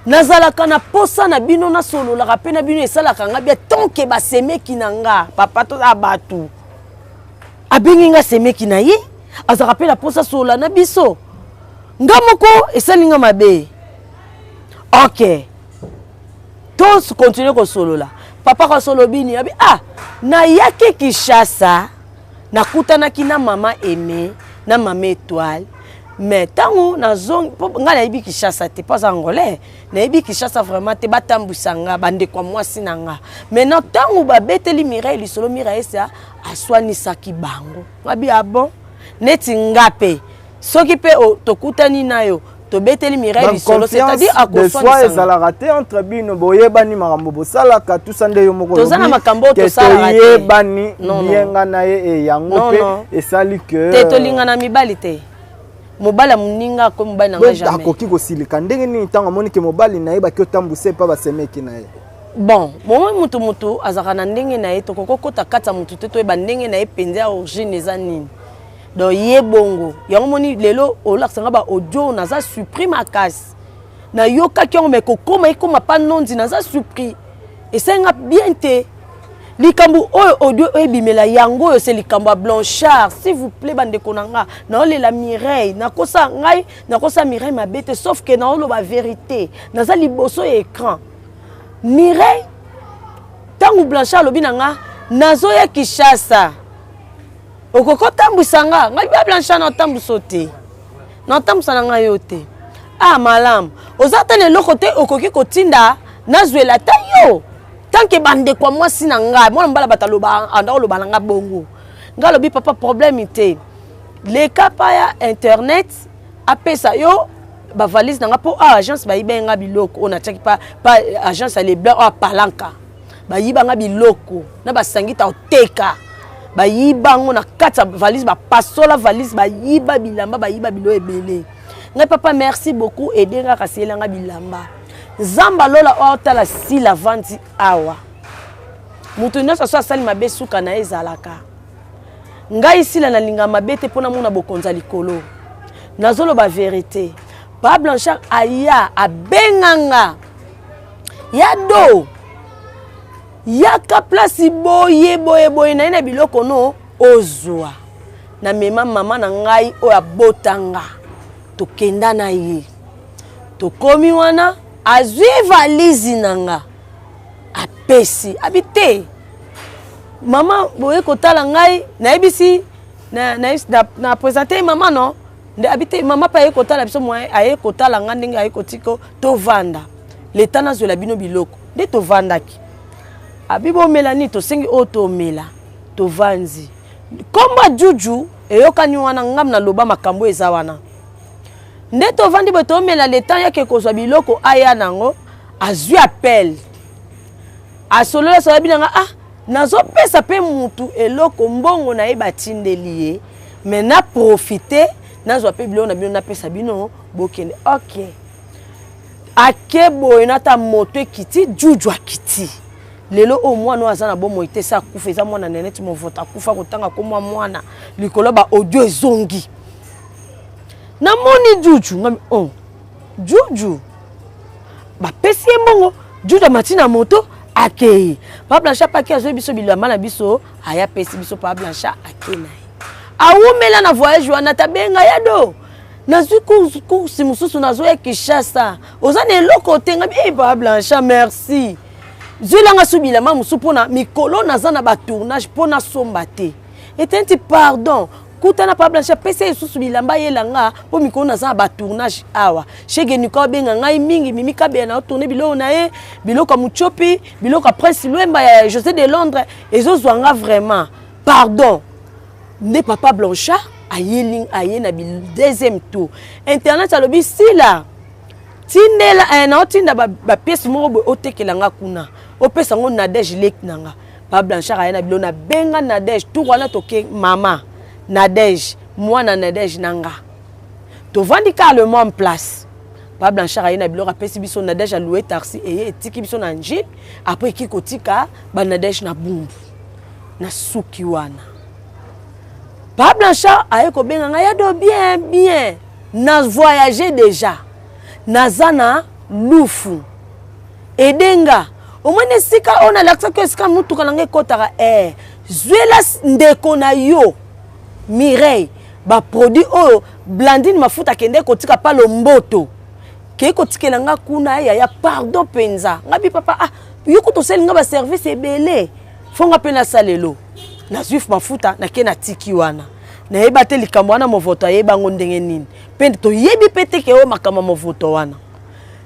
nazalaka na posa na bino na solo la rapena bino esalaka nga bia tonke ba semeki na nga papa to abatu abengi nga semeki na ye aza rapela posa solo na biso nga moko esalinga mabe ok tous continue ko solo la papa ko solo bini abi na yake Kinshasa nakutanaki na mama Aimé na mama Étoile mais tango na zone nga na yebi Kinshasa te pas angolais na yebi Kinshasa vraiment te batambusanga bande kwa mwasi nanga mais na tango ba beteli Mireille lisolo Mireille sa aswanisaki bango ngabi bon neti ngape soki pe tokutani nayo to beteli Mireille lisolo c'est-à-dire akoswanisanga de soi ezala raté entre bino boyebani makambo bosala ka tusande yo moko tozana makambo to sala raté yebani bienga na ye yango pe esali que te tolingana mibali te mobala muninga ko mobali nanga jamais akoki kosilika ndenge nini tanga monike mobali na ye baki otambuse pa basemeki na ye bon momo mutu azaka na ndenge na ye tokokota kata mutu te toyeba ndenge na ye penza ya origine eza nini donc ye bongo yango moni lelo olakisanga ba audio naza supprime akasi na yokaki yango me kokoma ekoma pa nondi naza surpris esenga bien te likambo oyo audio ebimela yango oyo c'est likambo Blanchard s'il vous plaît bande konanga na olela Mireille nakosa ngai nakosa Mireille mabete sauf que na oloba vérité naza liboso ya écran Mireille tangu Blanchard lobi nanga nazo ya Kinshasa okoko tambusanga ngai ba Blanchard na tambuso te na tambusa nga yo te malam ozatane lokote okoki kotinda nazwela ta yo tant que bande kwa mwasi na nga mwana mbala bataloba anda loba nga bongo nga lobi papa problème te les kapa ya internet apesa yo ba valise na nga po agence ba ibenga biloko ona tchaki pa agence les blancs palanka ba yibanga biloko na basangita oteka ba yibango na kata valise ba pasola valise ba yiba bilamba ba yiba bilo ebele nga papa merci beaucoup edenga kasela nga bilamba Zamba lola otala si la venti awa. Mutu nyonso so asali mabe suka na ezalaka. Ngai sila na linga mabe te pona mona bokonza likolo. Nazolo ba vérité. Pa Blanchard aya abenganga. Yado. Yaka place boye na ina biloko no ozwa. Na mema mama na ngai o abotanga. Tokenda na ye. Tokomi wana azwi valise nanga apesi abite mama boye kotala ngai na ebisi na présenter mama non de abite mama pa ye kotala biso moye aye kotala nga ndenge aye kotiko to vanda leta na zola bino biloko de to vandaki abibo melani to sengi oto mela to vanzi komba juju eyokani wana ngam na loba makambo eza wana nde tovandi boto mela le temps yake kozwa biloko aya nango azwi appel asolola so binanga nazo pesa pe mutu eloko mbongo na ye batindeli ye mais na profiter nazwa pe biloko na bino na pesa bino bokende ok akebo enata moto ekiti juju akiti lelo o mwana aza na bomo ite sa kufa eza mwana neneti movota kufa kotanga ko mwana likolo ba audio ezongi na moni juju ngami juju ba pesi mbongo juju matina moto akei pa Blanchard pa ki azo biso bilamba na biso aya pesi biso pa Blanchard akei na awumela na voyage wana tabenga yado nazwi course mosusu nazoya Kinshasa oza na eloko otenga Papa Blanchard merci zwilanga subilama mosusu mpona mikolo naza na batournage mpona somba te etenti pardon kutana Papa Blanchard pese esusu bilamba yelanga po mikolo naza na batournage awa shege niko obenga ngai mingi mimi kabela na tourner biloko na ye biloko muchopi biloko Prince Lwemba ya José de Londres ezozwanga vraiment pardon ne Papa Blanchard aye na deuxième tour internet alobi sila tindela na otinda ba pièce moko boy otekelanga kuna opesa ngo Nadège lek nanga Papa Blanchard aye na bilo na benga Nadège tout wana toke mama Nadège mwana Nadège nanga to vandi carrément en place Papa Blanchard aye na bilo apesi biso Nadège a loué taxi et etiki biso na njil après ki kotika ba Nadège na bumbu na suki wana Papa Blanchard aye ko benga nga yado bien na voyager déjà nazana lufu edenga omone sika ona laksa que sika mutuka nange kotaka zwela ndeko na yo Mireille ba produit oyo Blandine mafuta kende kotika pa lomboto ke kotikela nga kuna ya pardon penza ngabi papa yo kotoseli nga ba service ebele fonga pena salelo na zwif mafuta na ke na tiki wana na yeba te likambo wana movoto yeba ngo ndenge nini pende to yebi pete ke o makama movoto wana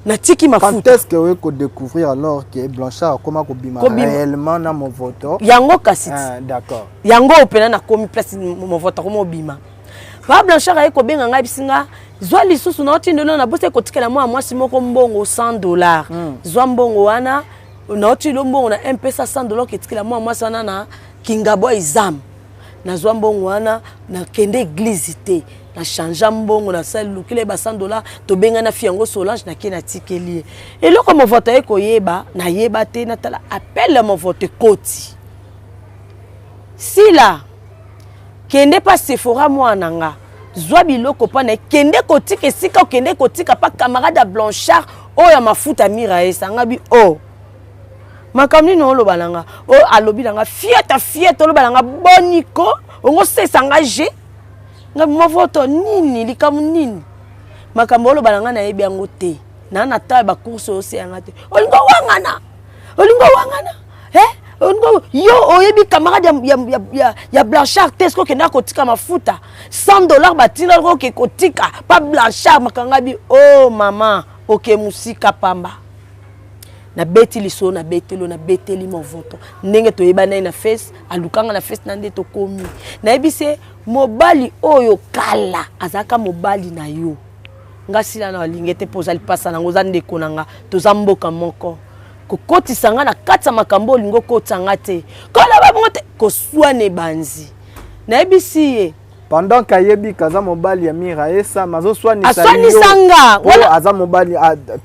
na tiki mafuta. Quand est-ce que vous pouvez découvrir alors que Blanchard comment kobima réellement na movoto yango kasiti d'accord yango opena na komi place movoto ko mobima Papa Blanchard aye ko benga ngai bisinga zwa lisusu na otindo na bose kotikela mwasi moko mbongo $100 zwa mbongo wana na otilo mbongo na M-Pesa $100 ketikela mwasi wana na Kingabo exam na zwa mbongo wana na kende église te na changea mbongo na sali lukile ba $100 to benga na fiango Solange na kena tikeli eloko movoto ye koyeba na yeba te na tala appelle movoto koti sila kende pa Sephora mwana nga zwa biloko pa na kende kotika esika kende kotika pa camarade Blanchard oya mafuta mira esanga bi makamni no lo balanga alobi langa fieta lo balanga boniko ongo sesanga je nga movoto nini likamu nini makambo lo balanga na yebi yango te na ta ba course ose yanga te olingo wangana olingo yo oyebi camarade ya Blanchard tesko kenda kotika mafuta $100 batina ko ke kotika pa Blanchard makanga bi mama oke musika pamba na beti liso na betelo na beteli movoto ndenge to yeba na face alukanga na face na nde to komi na yebise mobali oyo kala azaka mobali na yo ngasila na lingete poza lipasa na ngoza ndeko nanga toza mboka moko kokoti sanga na katsa makambo lingo kotanga te kola ba monte ko swane banzi na yebisi pendant kayebi kaza mobali ya Miraesa mazo swani sanga wala aza mobali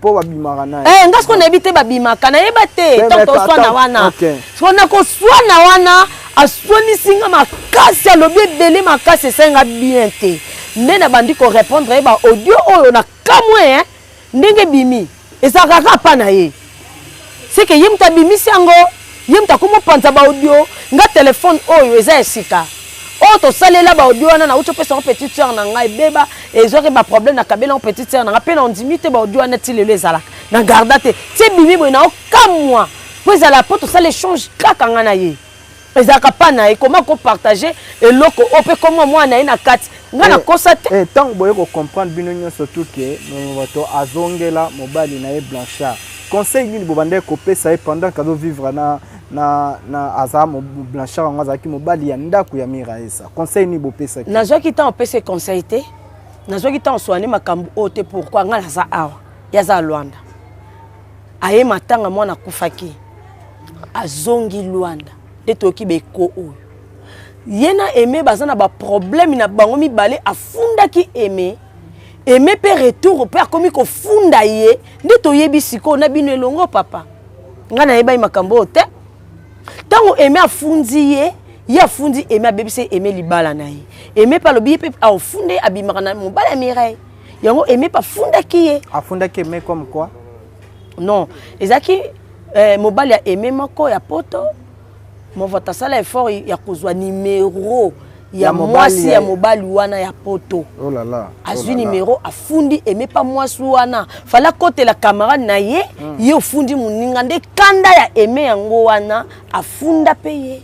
po babimaka na ngasko na ebite babimaka na yeba te to swana wana swana ko swana wana aswani singa makasi alobi ebele makasi senga bien te nde na bandi ko répondre ba audio oyo na kamwe ndenge bimi ezakaka pa na ye c'est que yemta bimi sango yemta komo panza ba audio nga téléphone oyo eza esika to salela ba audio wana na ucho pesa petite sœur na ngai beba ezore ba problème na kabela petite sœur na pe na ondimité ba audio wana tilelo ezala na garda te ti bibi bo na okamwa po ezala po to sala échange kaka nga na ye ezaka pa na ye comment ko partager eloko ope comment moi na ye na kati nga na kosa te tant boye ko comprendre bino nyonso tout que moto azongela mobali na ye Blanchard conseil nini bobande ko pesa ye pendant que vivre na azamo Blanchard ngazaki mobali ya ndako ya Miraesa conseil ni bopesa ki nazwa ki tant pesa conseil te nazwa ki tant soigner makambu ote pourquoi nga za awa ya za Luanda aye matanga mwana kufaki azongi Luanda de toki beko oyo yena aimé bazana ba problème na bango mibale afunda ki aimé pe retour pe akomi ko funda ye nde toyebi siko na bino elongo papa nga na yeba makambo te tango aimé afundi ye afundi aimé abebise aimé libala na ye aimé pa lobi pe afunde abimaka na mobala ya Mireille yango aimé pa funda ki ye afunda ki aimé comme quoi non ezaki mobala ya aimé moko ya poto mon vote sala effort ya kozwa numéro ya mwasi ya mobali wana ya poto. Oh là là. Azui numéro afundi aimé pas mwasi wana. Fala kote la camarade na ye, ye ofundi muninga nde kanda ya aimé yango wana afunda peye.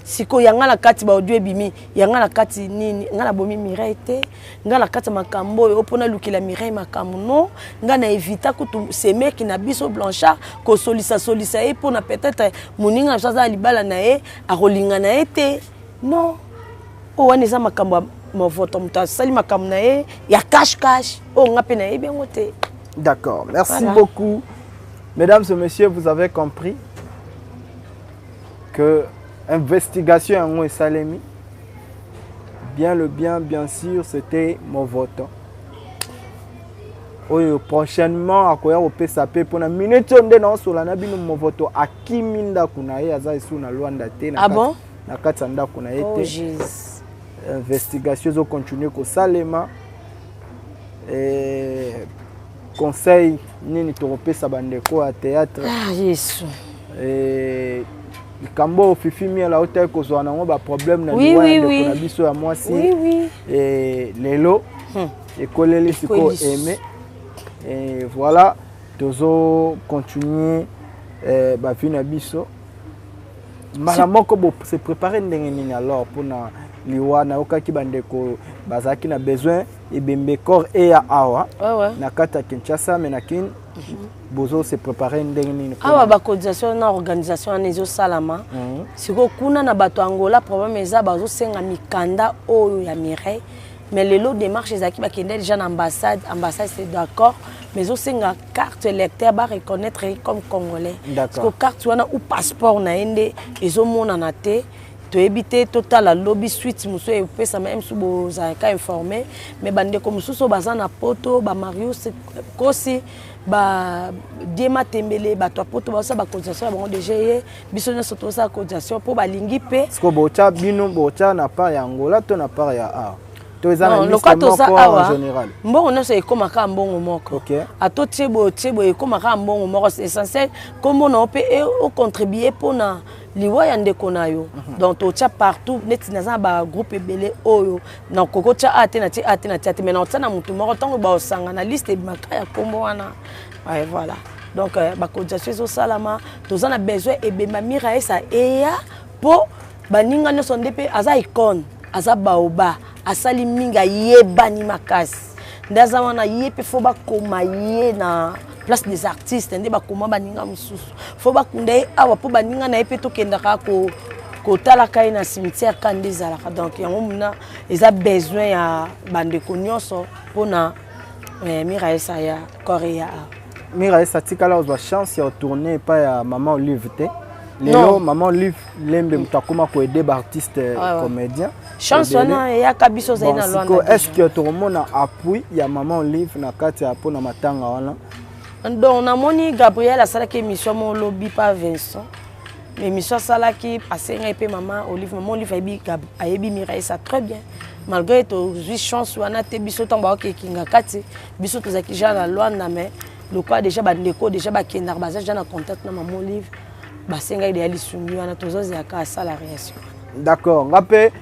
Siko yanga na kati ba audio ebimi, yanga na kati nini, nga na bomi Mireille te, nga na kati makambo oyo opona lukila Mireille makambo no, nga na evita kutu seme ki na biso Blanchard ko solisa ye pona peut-être muninga chaza libala na ye, akolinga na ye te. Non. O wana eza makambo mo voto muta sali makambo na ye ya cash. O nga pe na ye bien te. D'accord. Merci beaucoup. Mesdames et messieurs, vous avez compris que investigation en Salemi, bien sûr, c'était mon vote. Prochainement, à quoi on peut s'appeler pour la minute de non sur la nabino mon vote à Kiminda Kunae Aza isu na Luanda te. Ah bon? Na Katsanda Kunae te. Oh Jesus. Investigation ont continué au Salema. Et conseil nini toropé sabandeko à théâtre. Ah Yesu. Et Kambo fifi mi la hôtel ko zo na ba problème na oui. biso ya mwasi. Oui. Et lelo et kolele siko aimé. Et voilà, tozo continuer ba vie na biso. Malamoko bo se préparer ndenge nini alors pour na liwa na okaki bandeko bazaki na besoin ebembe corps et ya awa. Na kata Kinshasa menakin bozo se préparer ndenge nini. Awa ba cotisation na organisation na ezo salama. Siko kuna na bato Angola problème eza bazo senga mikanda oyo ya Mireille. Mais les lots démarches ezaki ba kende déjà na ambassade c'est d'accord, mais aussi une carte électeur ba reconnaître comme congolais. Parce que carte wana ou passeport na ende ezomona na te to éviter total la lobby suite muso e pesa même sous bozaka informé mais bande comme muso baza na poto ba Marius kosi ba Diema Tembele ba to poto ba sa ba cotisation ba déjà biso na soto sa cotisation pour ba lingi pe. Parce que bocha bino bocha na part ya Angola to na part ya a. Non, le cas en général. Bon, on sait comment on bon moko. OK. À tout tchebo comment on bon moko c'est essentiel comment on peut contribuer pour na liwa yande konayo. Donc to tcha partout net na ba groupe ebele oyo na koko tcha atena mais na tsana mutu moko tango ba osanga na liste makaya kombo wana. Ouais voilà. Donc ba cotisation salama to na besoin ebema mira esa eya po baninga no sondepe aza icône aza baoba asali minga yebani makasi ndaza wana yepe fo bakoma ye na place des artistes nde bakoma baninga mususu fo bakunda awa po baninga na yepe tokendaka ko tala kai na cimetière kandi zalaka donc yango muna eza besoin ya bandeko nyonso pona mira esa ya Korea mira esa tikala uzwa chance ya tourner pa ya maman Olive te lelo maman Olive lembe mutakoma ko aider ba artiste comédien. Chance wana ya kabiso za ina Luanda. Est-ce que tout le monde a appui ya maman Olive na kati ya pona matanga wana? Donc na moni Gabriel asala ke émission mon lobby pas Vincent. Émission sala ki passer nga pe maman Olive ayebi Mireille ça très bien. Malgré to chance wana te biso tamba ke kinga kati biso to zaki jana Luanda mais le quoi déjà bandeko déjà ba kenda baza jana contact na maman Olive. Basenga idéali sungi wana to zozi aka sala réaction. D'accord, ngapé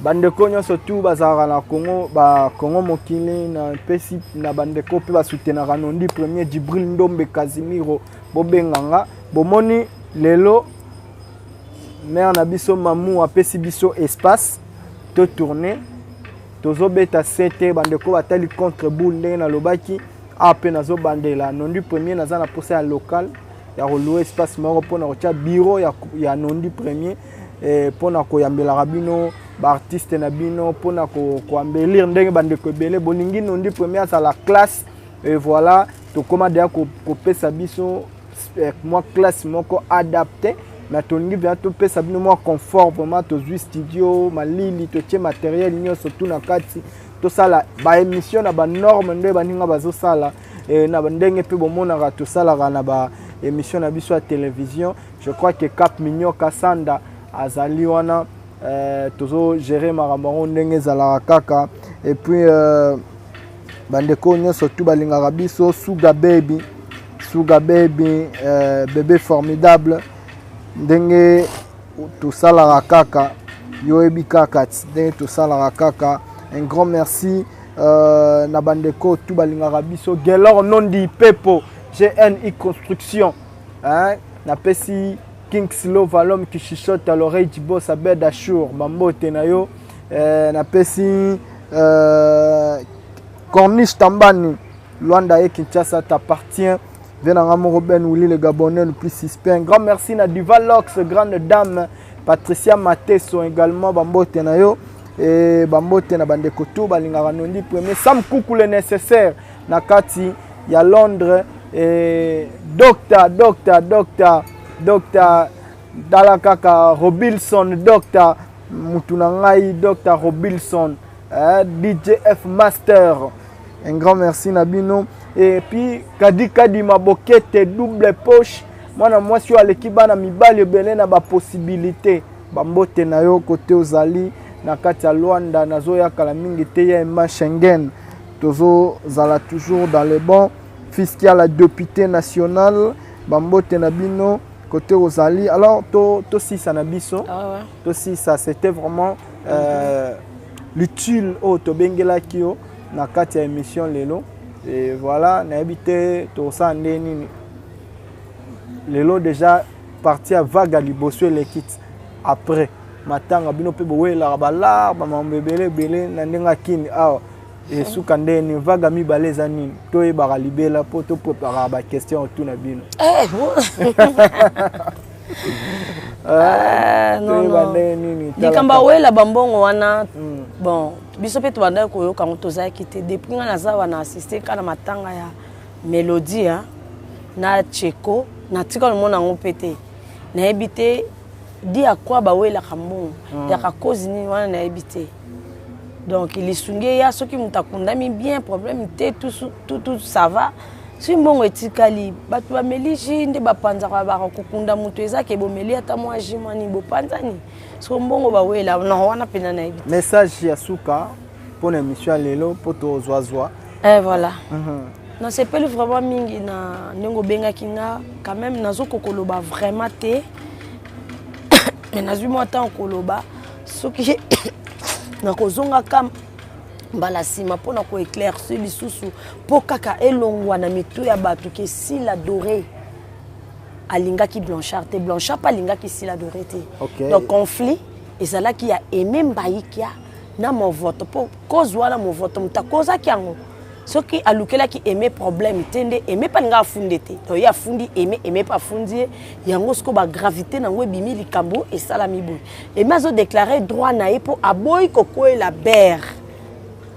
bandeko nyonso tu bazara na Congo ba Congo mokili na pesi na bandeko pe ba soutenaka nondi premier Djibril Ndombe Casimiro bobenganga bomoni lelo mère na biso mamu apesi biso espace to tourner tozo beta 7 bandeko batali contre boule na lobaki ape nazo bandela nondi premier naza na posa ya local ya louer espace moko pona ko tia bureau ya nondi premier pona ko yambela rabino ba artiste na bino pona ko embellir ndenge bande ko belé bolingi nondi première à la classe et voilà to commande ko pesa biso moi classe moko adapté mais tolingi bien to pesa bino moi confort vraiment to studio malili to tie matériel nyo surtout na kati to sala ba émission na ba norme ndé baninga bazo sala na ndenge pe bomona to sala na ba émission na biso à télévision. Je crois que Cap Mignon Kassanda azali wana tozo gérer maramaro ndenge zala kaka et puis bandeko nyonso tu balingaka biso Suga Baby bébé formidable ndenge to sala kaka yoebi kaka ndenge tosalaka kaka. Un grand merci na bandeko tout balingaka biso Gelor Nondi Pepo GNI Construction, hein, na pesi King Slow Valom qui chuchote à l'oreille du boss Abed Achour Bambote na yo, na pesi Corniche Tambani Luanda et Kinshasa t'appartient. Venanga Robin Willy le Gabonais le plus suspect. Un grand merci na Divalox, grande dame Patricia Mateso également Bambote na yo et Bambote na bandeko tout balingaka nondi premier Sam Koukou le nécessaire na kati ya Londres et docteur Dalakaka Robilson docteur Mutunangai docteur Robilson DJF Master. Un grand merci Nabino. Et puis Kadi Mabokete double poche. Moi suis à l'équipe na mibali belé na ba possibilité. Bambote na yo côté ozali na kati ya Luanda nazoya kala mingi te ya ma Schengen. Tozo zala toujours dans les bons. Fiscal la député national Bambote Nabino côté ozali. Alors to si ça nabiso. Ah ouais. To si ça c'était vraiment l'utile au to bengela kio na kati ya émission lelo. Et voilà, n'a habité tout ça nini. Lelo déjà parti à vague à liboso les kits. Après, matanga bino pe bowe la bala, ba mambebele belé nandenga kini ah et suka ndeni vague mi baleza nini. To e ba libela po to préparer ba question tout na bino. Non. Dikamba wela bambongo wana bon biso pe tobanda koyoka ngo toza kite depuis nga naza wana assister kana matanga ya Mélodie na Cheko na tika le mona ngo pété na ebité di akwa ba wela kambongo ya ka cause ni wana na ebité donc il sunge ya soki mutakunda mi bien problème té tout ça va. Si mbongo etikali batu ba meliji nde bapanza kwa ba kokunda mutu ezake bomeli ata mwa jimani bopanzani so mbongo ba wela no wana pena na ebite message ya suka pour émission lelo poto zoazwa voilà non c'est pas vraiment mingi na nengo benga kinga quand même nazo kokoloba vraiment te mais nazu mo temps koloba soki na kozonga kam mbala sima pona ko éclaircir lisusu po kaka elongwa na mitu ya batu ke si la doré alinga ki Blanchard te Blanchard pas linga ki si la doré te donc conflit et ça là qui a aimé mbayikia na mon vote po cause wala mon vote mta koza kiango soki alukela ki aimé problème tende aimé pas nga funde te to ya fundi aimé pas fundi yango sko ba gravité na ngwe bimi likambo et ça la miboy et mazo déclarer droit na epo aboy kokoe la berre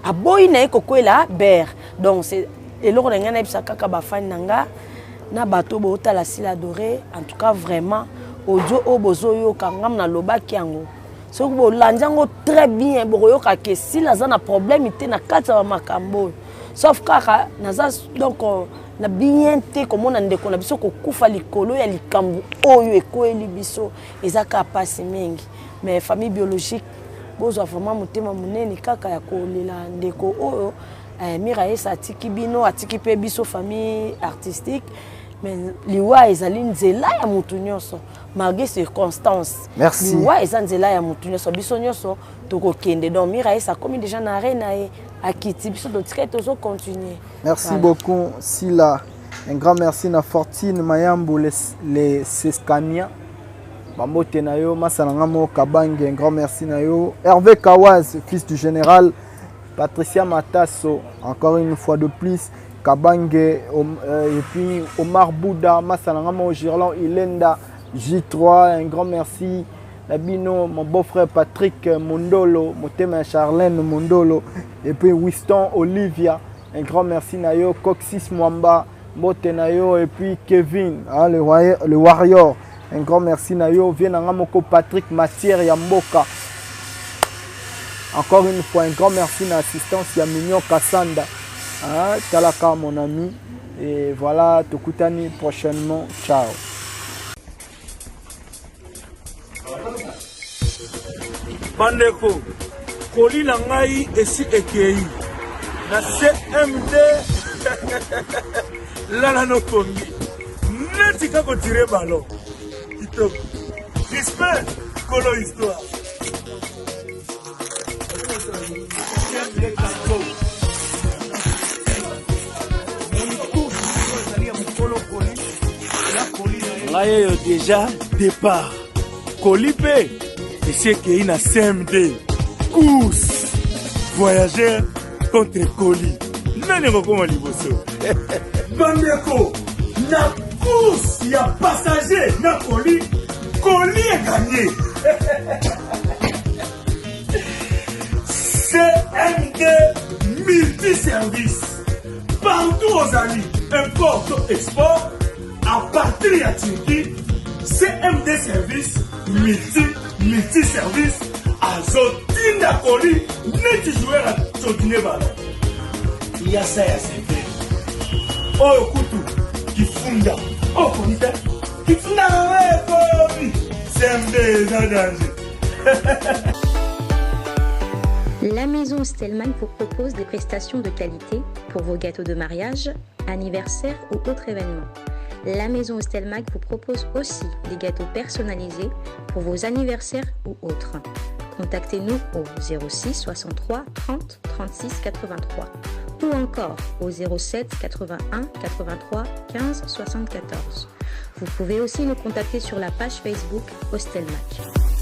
aboy na ekoko la ber donc c'est eloko na ngana bisaka ka ba fan nanga na bato bo tala sila doré en tout cas vraiment audio obozo yo kangam na lobaki yango so bo lanjango très bien bo yo ka ke sila za na problème ité na kata makambo sauf kaka naza donc na bien te comme on ndeko na biso ko kufa likolo ya likambo oyo ekoeli biso ezaka pasi mingi mais famille biologique bozo vraiment mutema munene kaka ya kolela ndeko oyo Miraes atiki bino atiki pe biso famille artistique mais liwa ezali nzela ya mutu nyonso malgré circonstances liwa ezanzela ya mutu nyonso biso nyonso tokokende donc Miraes a commis déjà na arena et akiti biso dotika tozo continuer. Merci beaucoup Sila, un grand merci na Fortune Mayambo les Sescania Bambote na yo masalanga mo Kabange, un grand merci na yo Hervé Kawaz fils du général Patricia Matasso encore une fois de plus Kabange et puis Omar Bouda masalanga mo Girland Ilenda J3 un grand merci Nabino mon beau-frère Patrick Mondolo Motema Charlène Mondolo et puis Winston Olivia un grand merci na yo Coxis Mwamba Mbote na yo et puis Kevin hein, le warrior. Un grand merci na yo Vienanga moko Patrick Matière Yamboka. Encore une fois un grand merci na assistance ya Mignon Kassanda. Hein, Talaka mon ami et voilà tokutani prochainement. Ciao. Bandeko koli na ngai esi ekei na CMD lala no kongi neti kako tire ballon. Respect, Colo Histoire. ngai déjà départ koli mpe esi ekei na CMD course voyageur contre koli nani ekokoma liboso bandeko na course ya passager na koli koli eganye CMD multiservice partout ozali import export à partir de Turquie, CMD service, multi-service, à Zotinda Koli, net jouer à Zotine Bala. Il y a ça, c'est vrai. Oh, Koutou, qui funda. Oh, Konita, qui funda, CMD, non danger. La maison Stelman vous propose des prestations de qualité pour vos gâteaux de mariage, anniversaire ou autres événements. La maison Stelmag vous propose aussi des gâteaux personnalisés pour vos anniversaires ou autres. Contactez-nous au 06 63 30 36 83 ou encore au 07 81 83 15 74. Vous pouvez aussi nous contacter sur la page Facebook Hostelmac.